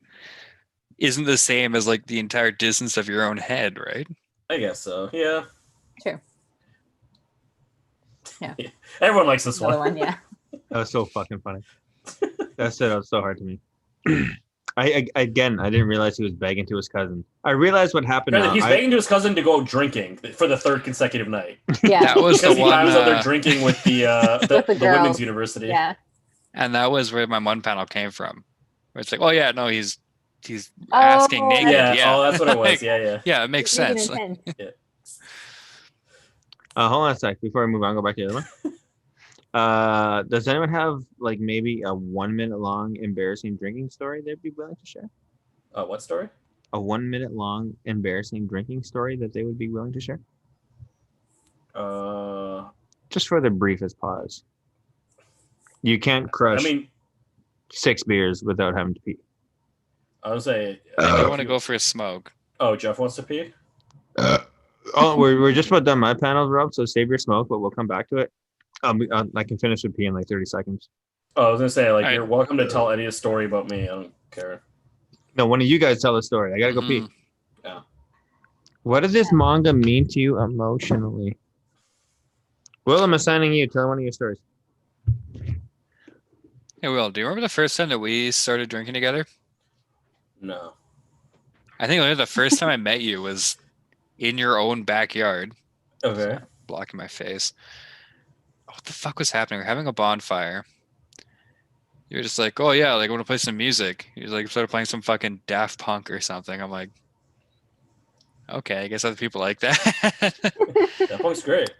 isn't the same as like the entire distance of your own head, right? I guess so. Yeah. True. Yeah. Everyone likes this Another one. one, yeah. That was so fucking funny. That stood out so hard to me. I didn't realize he was begging to his cousin. I realized what happened. Apparently, Now. he's I- begging to his cousin to go drinking for the third consecutive night. Yeah. That was the Because he one, was out there drinking with the With the girl. women's university. Yeah. and that was where my one panel came from. Where it's like, oh yeah, no, he's asking Oh, naked. Yeah. Yeah, Oh, that's what it was. Like, Yeah, yeah. yeah, it makes Even sense. intense. Hold on a sec before I move on. Go back to the other one. Does anyone have like maybe a 1 minute long embarrassing drinking story they'd be willing to share? What story? A 1 minute long embarrassing drinking story that they would be willing to share? Just for the briefest pause. You can't I crush mean, 6 beers without having to pee. I would say. I do want to go for a smoke. Oh, Jeff wants to pee. Oh, we're just about done my panels, Rob. So save your smoke, but we'll come back to it. I can finish with pee in like 30 seconds. Oh, I was gonna say like All right. you're welcome to tell Eddie a story about me. I don't care. No, one of you guys tell a story. I gotta go pee. Mhm. Yeah. What does this manga mean to you emotionally? Will, I'm assigning you. Tell one of your stories. Hey, Will, do you remember the first time that we started drinking together? No. I think only the first time I met you was in your own backyard. Okay. Blocking my face. what the fuck was happening? We're having a bonfire. You're just like, oh yeah, like I want to play some music. You're like, started playing some fucking Daft Punk or something. I'm like, okay, I guess other people like that. That punk's great.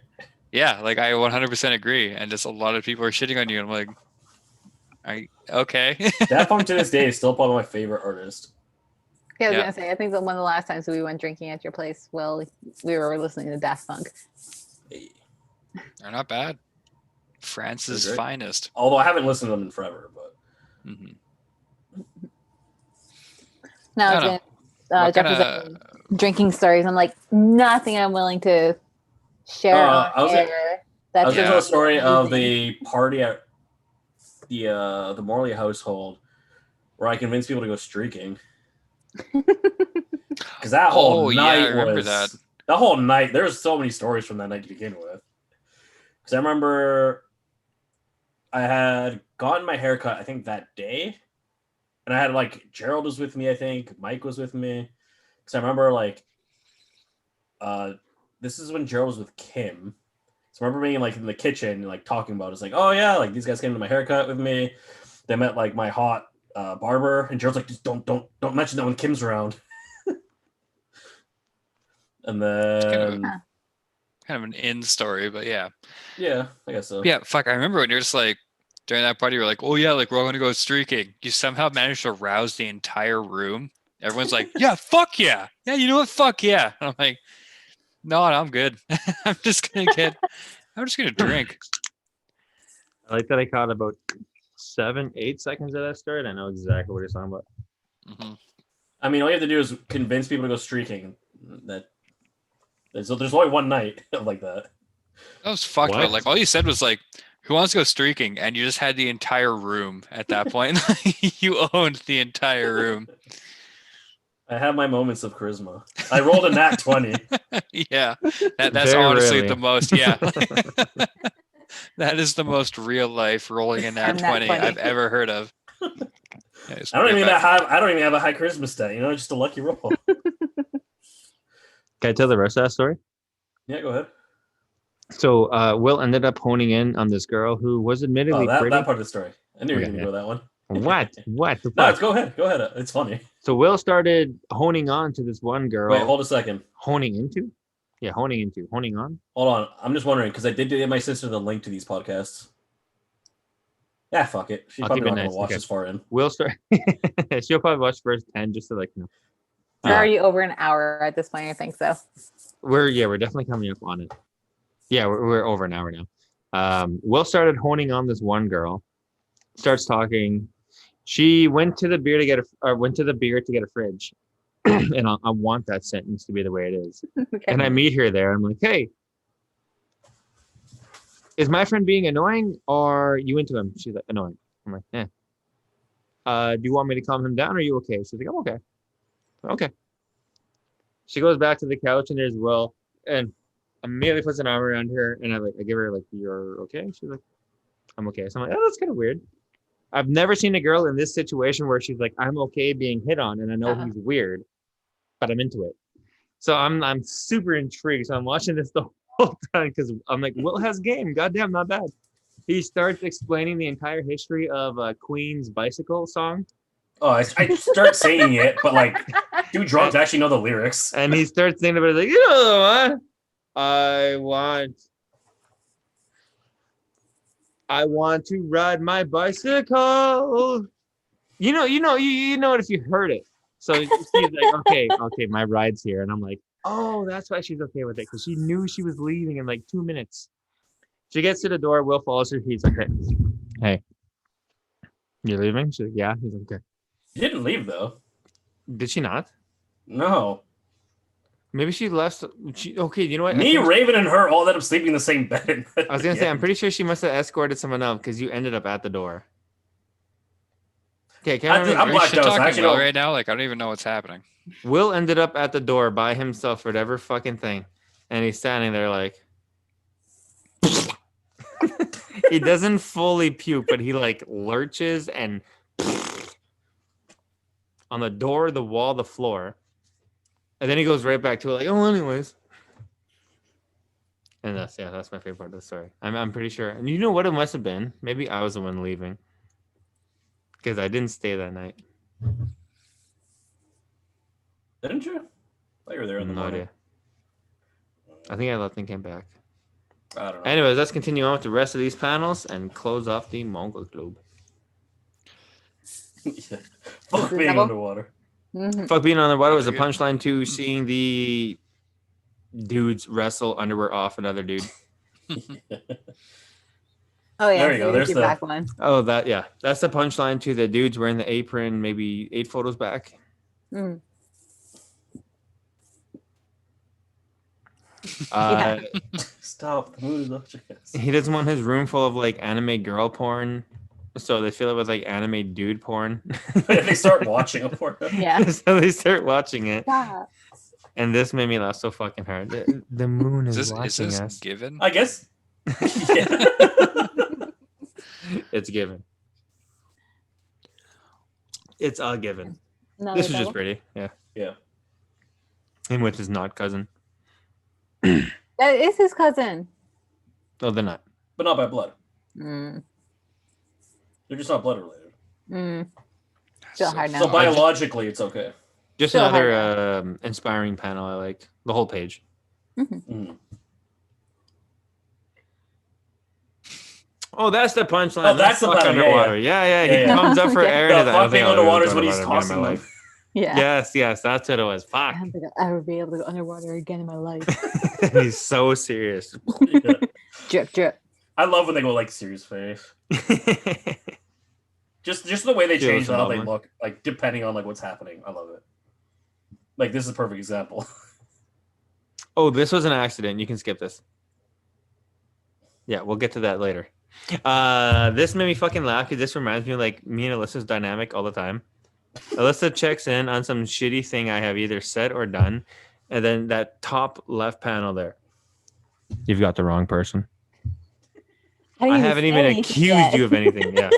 Yeah, like I 100% agree. And just a lot of people are shitting on you. And I'm like, okay. Daft Punk to this day is still probably my favorite artist. Yeah, I was Yeah. gonna say. I think that one of the last times we went drinking at your place, well, we were listening to Daft Punk. They're not bad. France's They're great. finest. Although I haven't listened to them in forever, but Mhm. Now I it's don't gonna What Jeff kinda- is like, drinking stories. I'm like, nothing I'm willing to share on I was gonna- air. I That's was gonna Yeah. tell a story of amazing. the party at the Morley household where I convinced people to go streaking. Because that whole Oh, yeah, night I remember was that. whole night. There's so many stories from that night to begin with. Because I remember I had gotten my haircut, I think that day, and I had like Gerald was with me. I think Mike was with me. Because I remember like, this is when Gerald was with Kim. So I remember being like in the kitchen, like talking about it. It's like, oh yeah, like these guys came to my haircut with me. They met like my hot barber, and Gerald's like, just don't mention that when Kim's around. And then kind of an in story, but yeah. yeah, I guess so. Yeah, fuck. I remember when you're just like, during that party, you were like, oh yeah, like we're all gonna go streaking. You somehow managed to rouse the entire room. Everyone's like, yeah, fuck yeah. Yeah, you know what? Fuck yeah. And I'm like, no, I'm good. I'm just gonna drink. I like that I caught about 7-8 seconds of that story, and I know exactly what you're talking about. Mm-hmm. I mean, all you have to do is convince people to go streaking. So there's only one night like that. That was fucked. What? But like all you said was like, who wants to go streaking? And you just had the entire room at that point. You owned the entire room. I have my moments of charisma. I rolled a nat 20. Yeah. That's Very honestly rarely. the most, yeah. That is the most real life rolling in that And nat 20 20. I've ever heard of. Yeah, I don't even have a high charisma stat. You know, just a lucky roll. Can I tell the rest of that story? Yeah, go ahead. So Will ended up honing in on this girl who was Oh, admittedly that pretty. part of the story. I knew you were Okay, going to go that one. What? What the No, fuck? go ahead. Go ahead. It's funny. So Will started honing on to this one girl. Wait, hold a second. Honing into? Yeah, honing on. Hold on. I'm just wondering because I did give my sister the link to these podcasts. Yeah, fuck it. She's I'll probably keep it not going nice. to watch Okay. this far in. Will start. She'll probably watch first 10 just to like, you know. We're already over an hour at this point, I think so. We're definitely coming up on it. Yeah, we're over an hour now. Will started honing on this one girl. Starts talking. She went to the beer to get a fridge, and I want that sentence to be the way it is. Okay. And I meet her there. I'm like, hey, is my friend being annoying or are you into him? She's like, annoying. I'm like, do you want me to calm him down or are you okay? She's like, I'm okay. Okay. She goes back to the couch and there's Will and immediately puts an arm around her and I give her like, you're okay? She's like, I'm okay. So I'm like, oh, that's kind of weird. I've never seen a girl in this situation where she's like, I'm okay being hit on and I know he's weird, but I'm into it. So I'm super intrigued. So I'm watching this the whole time because I'm like, Will has game. Goddamn, not bad. He starts explaining the entire history of Queen's Bicycle song. Oh, I start saying it, but like, do drums actually know the lyrics? And he starts thinking about it like, you know what? I want to ride my bicycle. You know it if you heard it. So she's like, okay, my ride's here. And I'm like, oh, that's why she's okay with it. Because she knew she was leaving in like 2 minutes. She gets to the door. Will follows her. He's like, hey, you're leaving? She's like, yeah. He's like, okay. She didn't leave though. Did she not? No. Maybe she left. Okay, you know what? Me, Raven, and her all ended up sleeping in the same bed. I was gonna say, I'm pretty sure she must have escorted someone else because you ended up at the door. Okay, I'm Are you blacked shit out, so I talking actually Will don't- right now? Like I don't even know what's happening. Will ended up at the door by himself for whatever fucking thing, and he's standing there like. He doesn't fully puke, but he like lurches and on the door, the wall, the floor. And then he goes right back to it like, oh, anyways. And that's my favorite part of the story. I'm pretty sure. And you know what it must have been? Maybe I was the one leaving because I didn't stay that night. Didn't you? I thought you were there in the No morning. idea. I think I left and came back. I don't know. Anyways, let's continue on with the rest of these panels and close off the Manga Club. Yeah. Fuck is being double? underwater. Mhm. Fuck being on the water was a Pretty good. punchline to seeing the dudes wrestle underwear off another dude. Oh yeah, There you go, there's your the- back one. Oh, that's the punchline to the dudes wearing the apron. Maybe 8 photos back. Mm. Stop. The moon is off your ass. He doesn't want his room full of like anime girl porn, so they fill it with like anime dude porn. They start watching a porno. Yeah. So they start watching it, Stop. and this made me laugh so fucking hard. The moon is Is watching this us. given? I guess. Yeah. It's given. It's a given. Another This was just double? pretty. Yeah. Yeah. Him with his not cousin. That is his cousin. Oh, they're not. But not by blood. Mm. They're just not blood related. Mm. Still hard now. So biologically, it's okay. Just Still another inspiring panel. I like the whole page. Mm. Oh, that's the punchline. Oh, that's the fuck punchline, yeah, underwater. Yeah. He Yeah, yeah. comes up for Yeah. air. The and I was fuck being like, oh, underwater this is when he's underwater again in tossing my them. life. Yeah. Yes, that's what it was. Fuck. I don't think I'll ever be able to go underwater again in my life. He's so serious. Yeah. Drip, drip. I love when they go like serious face. Just the way they Yeah, change it's a how they moment. look, like depending on like what's happening. I love it. Like this is a perfect example. Oh, this was an accident. You can skip this. Yeah, we'll get to that later. This made me fucking laugh because this reminds me of like me and Alyssa's dynamic all the time. Alyssa checks in on some shitty thing I have either said or done, and then that top left panel there. You've got the wrong person. I haven't even accused you of anything. Yeah.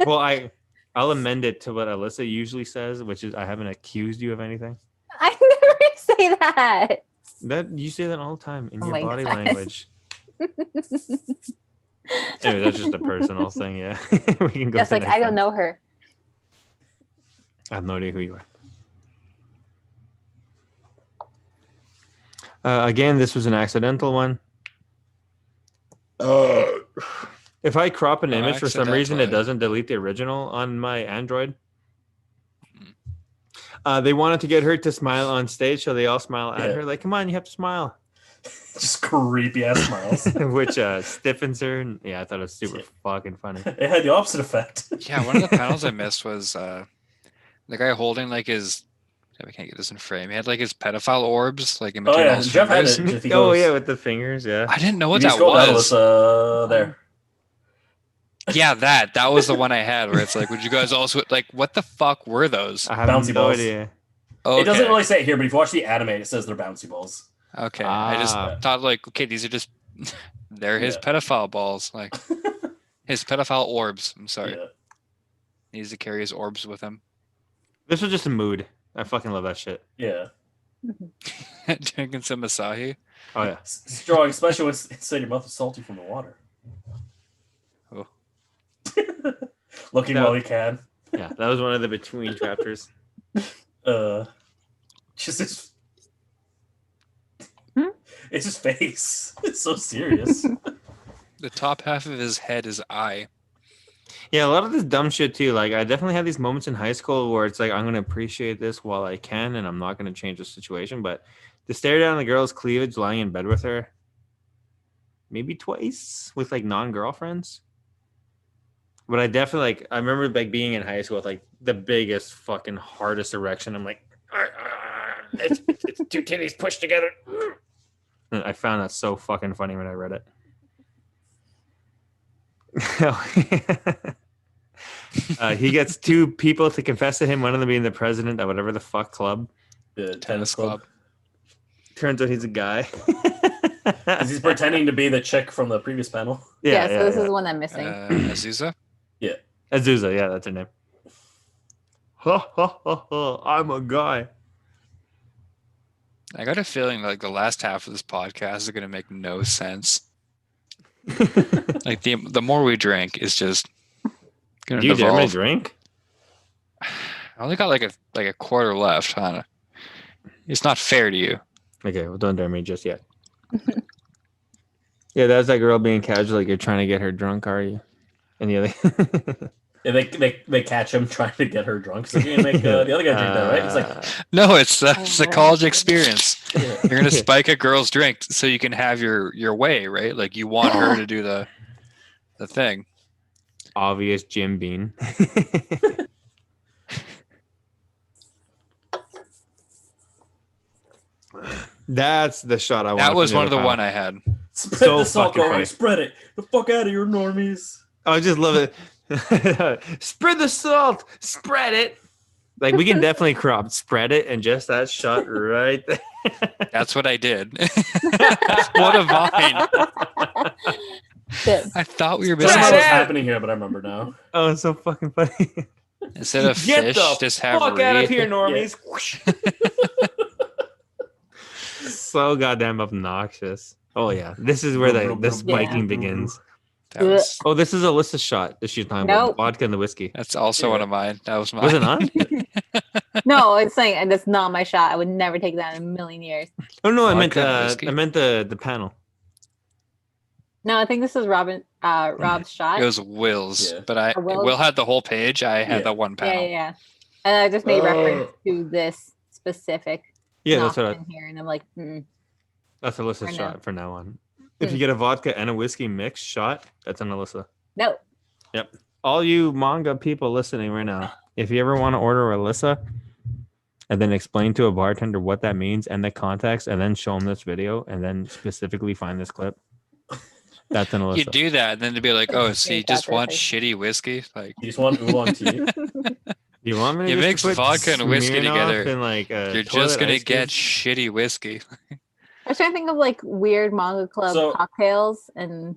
Well, I'll amend it to what Alyssa usually says, which is I haven't accused you of anything. I never say that. That you say that all the time in Oh your my body God. language. Anyway, that's just a personal thing. Yeah, we can go. Just to like the next I don't one. know her. I have no idea who you are. Again, this was an accidental one. If I crop an image for some reason, it Accidentally. doesn't delete the original on my Android. They wanted to get her to smile on stage, so they all smile at Yeah. her. Like, come on, you have to smile. Just creepy ass smiles. Which stiffens her. And, yeah, I thought it was super fucking funny. It had the opposite effect. Yeah, one of the panels I missed was the guy holding like his. I can't get this in frame. He had like his pedophile orbs, like in Oh between all yeah, his Jeff had fingers. it. If he Oh, goes, yeah, with the fingers, yeah. I didn't know what if you that scroll down, was. there. Yeah, that was the one I had where it's like, would you guys also like what the fuck were those? I have Bouncy no balls. idea. Okay. It doesn't really say it here, but if you watch the anime, it says they're bouncy balls. Okay. I just Ah. thought like, okay, these are just they're his Yeah. pedophile balls, like his pedophile orbs. I'm sorry. Yeah. He needs to carry his orbs with him. This was just a mood. I fucking love that shit. Yeah. Drinking some Asahi. Oh, yeah. Strong, especially when inside your mouth is salty from the water. Oh. Looking No. while he can. Yeah, that was one of the between chapters. Just his. Hmm? It's his face. It's so serious. The top half of his head is eye. Yeah, a lot of this dumb shit too. Like, I definitely had these moments in high school where it's like, I'm going to appreciate this while I can, and I'm not going to change the situation. But to stare down the girl's cleavage lying in bed with her, maybe twice with like non-girlfriends. But I definitely like, I remember like being in high school with like the biggest fucking hardest erection. I'm like, it's two titties pushed together. And I found that so fucking funny when I read it. He gets two people to confess to him, one of them being the president of whatever the fuck club. The tennis club. Turns out he's a guy. Because he's pretending to be the chick from the previous panel. Yeah, so this is the one I'm missing. Azusa? Azusa, yeah, that's her name. I'm a guy. I got a feeling like the last half of this podcast is going to make no sense. Like the more we drink is just going Do to you dare me to devolve. drink? I only got like a quarter left, huh? It's not fair to you. Okay, well, don't dare me just yet. Yeah, that's that girl being casual. Like you're trying to get her drunk, are you? And the other. Yeah, they catch him trying to get her drunk. So you make the other guy drink that, right? It's like, No, it's the college experience. yeah. You're gonna spike a girl's drink so you can have your way, right? Like you want her to do the thing. Obvious Jim Bean. That's the shot I want. That was one of the one I had. Spread So the salt, fucking going, funny. spread it. The fuck out of here, normies. I just love it. Spread the salt, spread it. Like we can definitely crop spread it and just that shot right there. That's what I did. What a vine. This. I thought we were I don't know missing what's it. happening here, but I remember now. Oh, it's so fucking funny. instead of Get fish, the just have fuck out of reed. here, normies. So goddamn obnoxious. Oh yeah, this is where the spiking begins. That was, Oh, this is Alyssa's shot that she's talking Nope. about. The vodka and the whiskey. that's also one of mine. That was mine. Was it not? No, it's saying that's not my shot. I would never take that in a million years. Oh no, Vodka and whiskey? I meant the panel. No, I think this is Rob's shot. It was Will's, Yeah. but Or Will's? Will had the whole page. I had Yeah. the one Yeah, panel. yeah. And I just made reference to this specific. Yeah, that's what in here, and I'm like, that's Alyssa's For now. shot for now on. If you get a vodka and a whiskey mix shot, that's an Alyssa. no. All you manga people listening right now, if you ever want to order Alyssa and then explain to a bartender what that means and the context, and then show them this video, and then specifically find this clip, that's an You Alyssa. do that, and then to be like, oh, so you Make just that want perfect. shitty whiskey? Like, You just want oolong tea. You want me to You just mix put vodka and whiskey Smirnoff together, in like you're toilet just gonna ice get cubes? shitty whiskey. I was trying to think of like weird manga club So- cocktails, and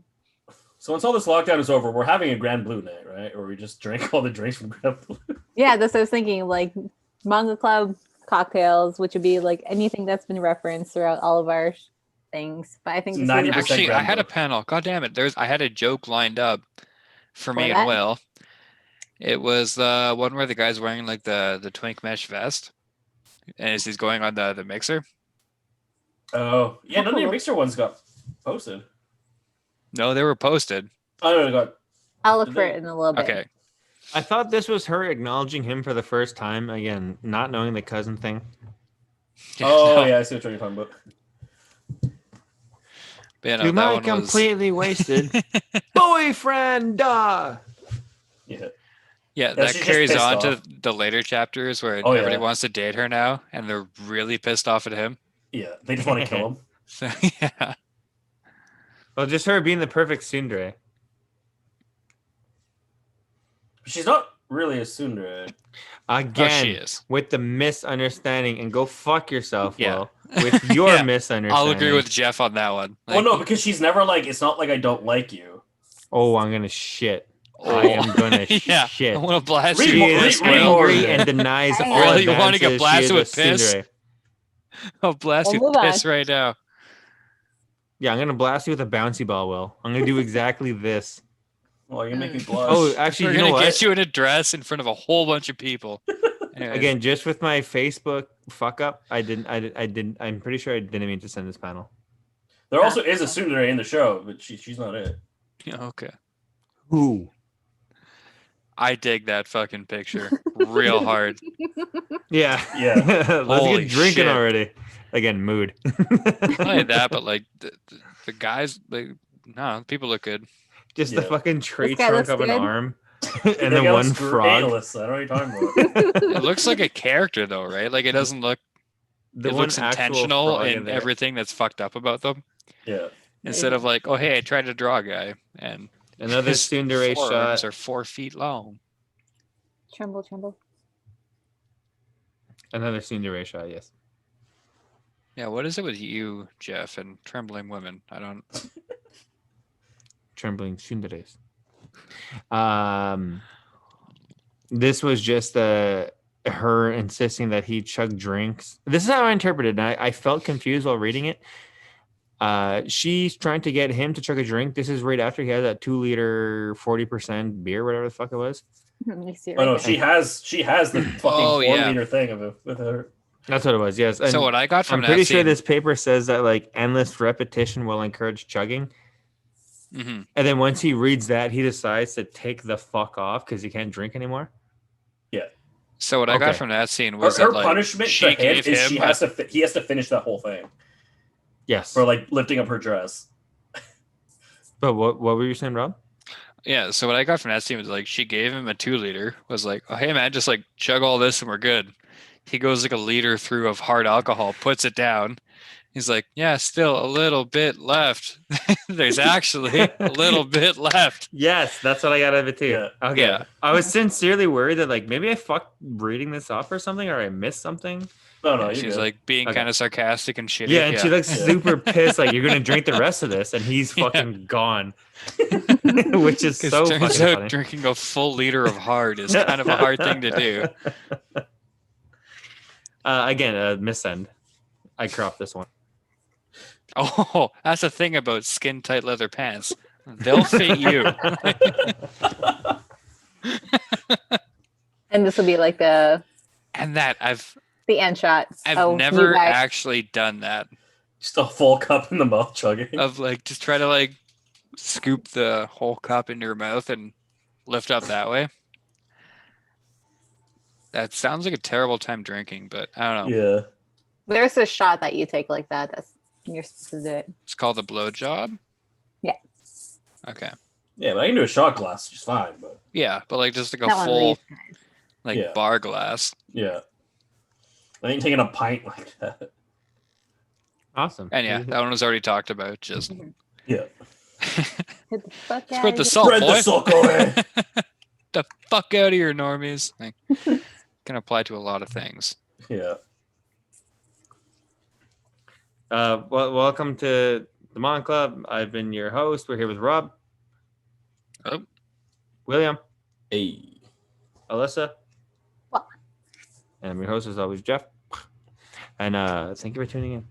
So once all this lockdown is over, we're having a Grand Blue night, right? Or we just drink all the drinks from Grand Blue. yeah, that's what I was thinking. Like manga club cocktails, which would be like anything that's been referenced throughout all of our things. But I think this is 90% Actually, I Grand had a Blue. panel. God damn it! I had a joke lined up for me For and that? Will. It was the one where the guy's wearing like the twink mesh vest, and as he's going on the mixer. Oh, yeah, none of cool. your mixer ones got posted. No, they were posted. Oh, no, it got. I'll look Did for they- it in a little bit. Okay. I thought this was her acknowledging him for the first time. Again, not knowing the cousin thing. Oh, No. yeah, I see what you're talking about. But, yeah, no, You're that not one was. completely wasted. Boyfriend! Yeah. Yeah, Yeah, that she's just carries pissed on off. to the later chapters where Oh, everybody yeah. wants to date her now, and they're really pissed off at him. Yeah, they just want to kill him. So yeah, Well, just her being the perfect tsundere. She's not really a tsundere. Again, oh, she is. with the misunderstanding, and go fuck yourself, Yeah. Will. With your Yeah, misunderstanding. I'll agree with Jeff on that one. Well, no, because she's never like, it's not like I don't like you. Oh, I'm gonna shit. Oh. I am gonna yeah, shit. I want to blast Read She you more- with is this, read Will. more. angry and denies Really? all You wanna get advances. blasted She is a with piss? tsundere. I'll blast We'll you move with on. piss right now. Yeah, I'm gonna blast you with a bouncy ball, Will. I'm gonna do exactly this. Oh, you're making me blush. Oh, actually, We're you know gonna what? get you in a dress in front of a whole bunch of people. Anyways, Again, just with my Facebook fuck up, I didn't. I'm pretty sure I didn't mean to send this panel. There also is a tsundere in the show, but she's not it. okay. Who? I dig that fucking picture real hard. Yeah. Yeah. Let's Holy get drinking shit. already. Again, mood. Not only that, but like the guys, like no, people look good. Just the Yeah. fucking tree This guy trunk looks of an good. arm, That and then guy one looks frog. analyst, I don't know what you're talking about. It looks like a character though, right? Like it doesn't look. The It one looks actual intentional frog in in there. everything that's fucked up about them. Yeah. Instead of like, oh hey, I tried to draw a guy and Another his tsundere forearms shot. are 4 feet long. Tremble, tremble. Another tsundere shot. Yes. Yeah, what is it with you, Jeff, and trembling women? I don't. Trembling tsunderes. This was just a her insisting that he chug drinks. This is how I interpreted it. And I felt confused while reading it. She's trying to get him to chug a drink. This is right after he had that 2-liter 40% beer, whatever the fuck it was. Let me see it Oh no, right she has the fucking 4-liter thing of it with her. That's what it was. Yes. And So what I got from I'm that pretty sure scene- this paper says that like endless repetition will encourage chugging. Mhm. And then once he reads that, he decides to take the fuck off because he can't drink anymore. So what I got Okay. from that scene Her, was her that like punishment she to him gave is him he has to finish that whole thing Yes. for like lifting up her dress. But what were you saying, Rob? Yeah, so what I got from that scene was like she gave him a 2-liter, was like, oh hey man, just like chug all this and we're good. He goes like a liter through of hard alcohol, puts it down. He's like, yeah, still a little bit left. There's actually a little bit left. Yes, that's what I got out of it too. Yeah. Okay. Yeah. I was sincerely worried that like maybe I fucked reading this off or something, or I missed something. No, no, Yeah, you're she's good. like being Okay. kind of sarcastic and shitty. Yeah, and she looks Yeah. super pissed, like you're gonna drink the rest of this, and he's Yeah. fucking gone. Which is Because so turns fucking out funny. drinking a full liter of hard is kind of a hard thing to do. Again, missend. I cropped this one. Oh, that's the thing about skin tight leather pants. They'll fit you. And this will be like the And I've end shot. never you guys- actually done that. Just a full cup in the mouth chugging. Of like just try to like scoop the whole cup into your mouth and lift up that way. That sounds like a terrible time drinking, but I don't know. Yeah. There's a shot that you take like that. That's you're supposed to do it. It's called the blow job. Yeah. Okay. Yeah, but I can do a shot glass just fine, but Yeah, but like just like a Not one of full these guys. like Yeah. bar glass. yeah. I ain't taking a pint like that. Awesome. And yeah, that one was already talked about. Just Yeah. Get the fuck out spread of the here. salt, Spread boy. the suck away. The fuck out of here, normies. Like, can apply to a lot of things. Yeah. Well, welcome to the Mon Club. I've been your host. We're here with Rob, Oh, William, Hey. Alyssa, What? and I'm your host as always, Jeff. And thank you for tuning in.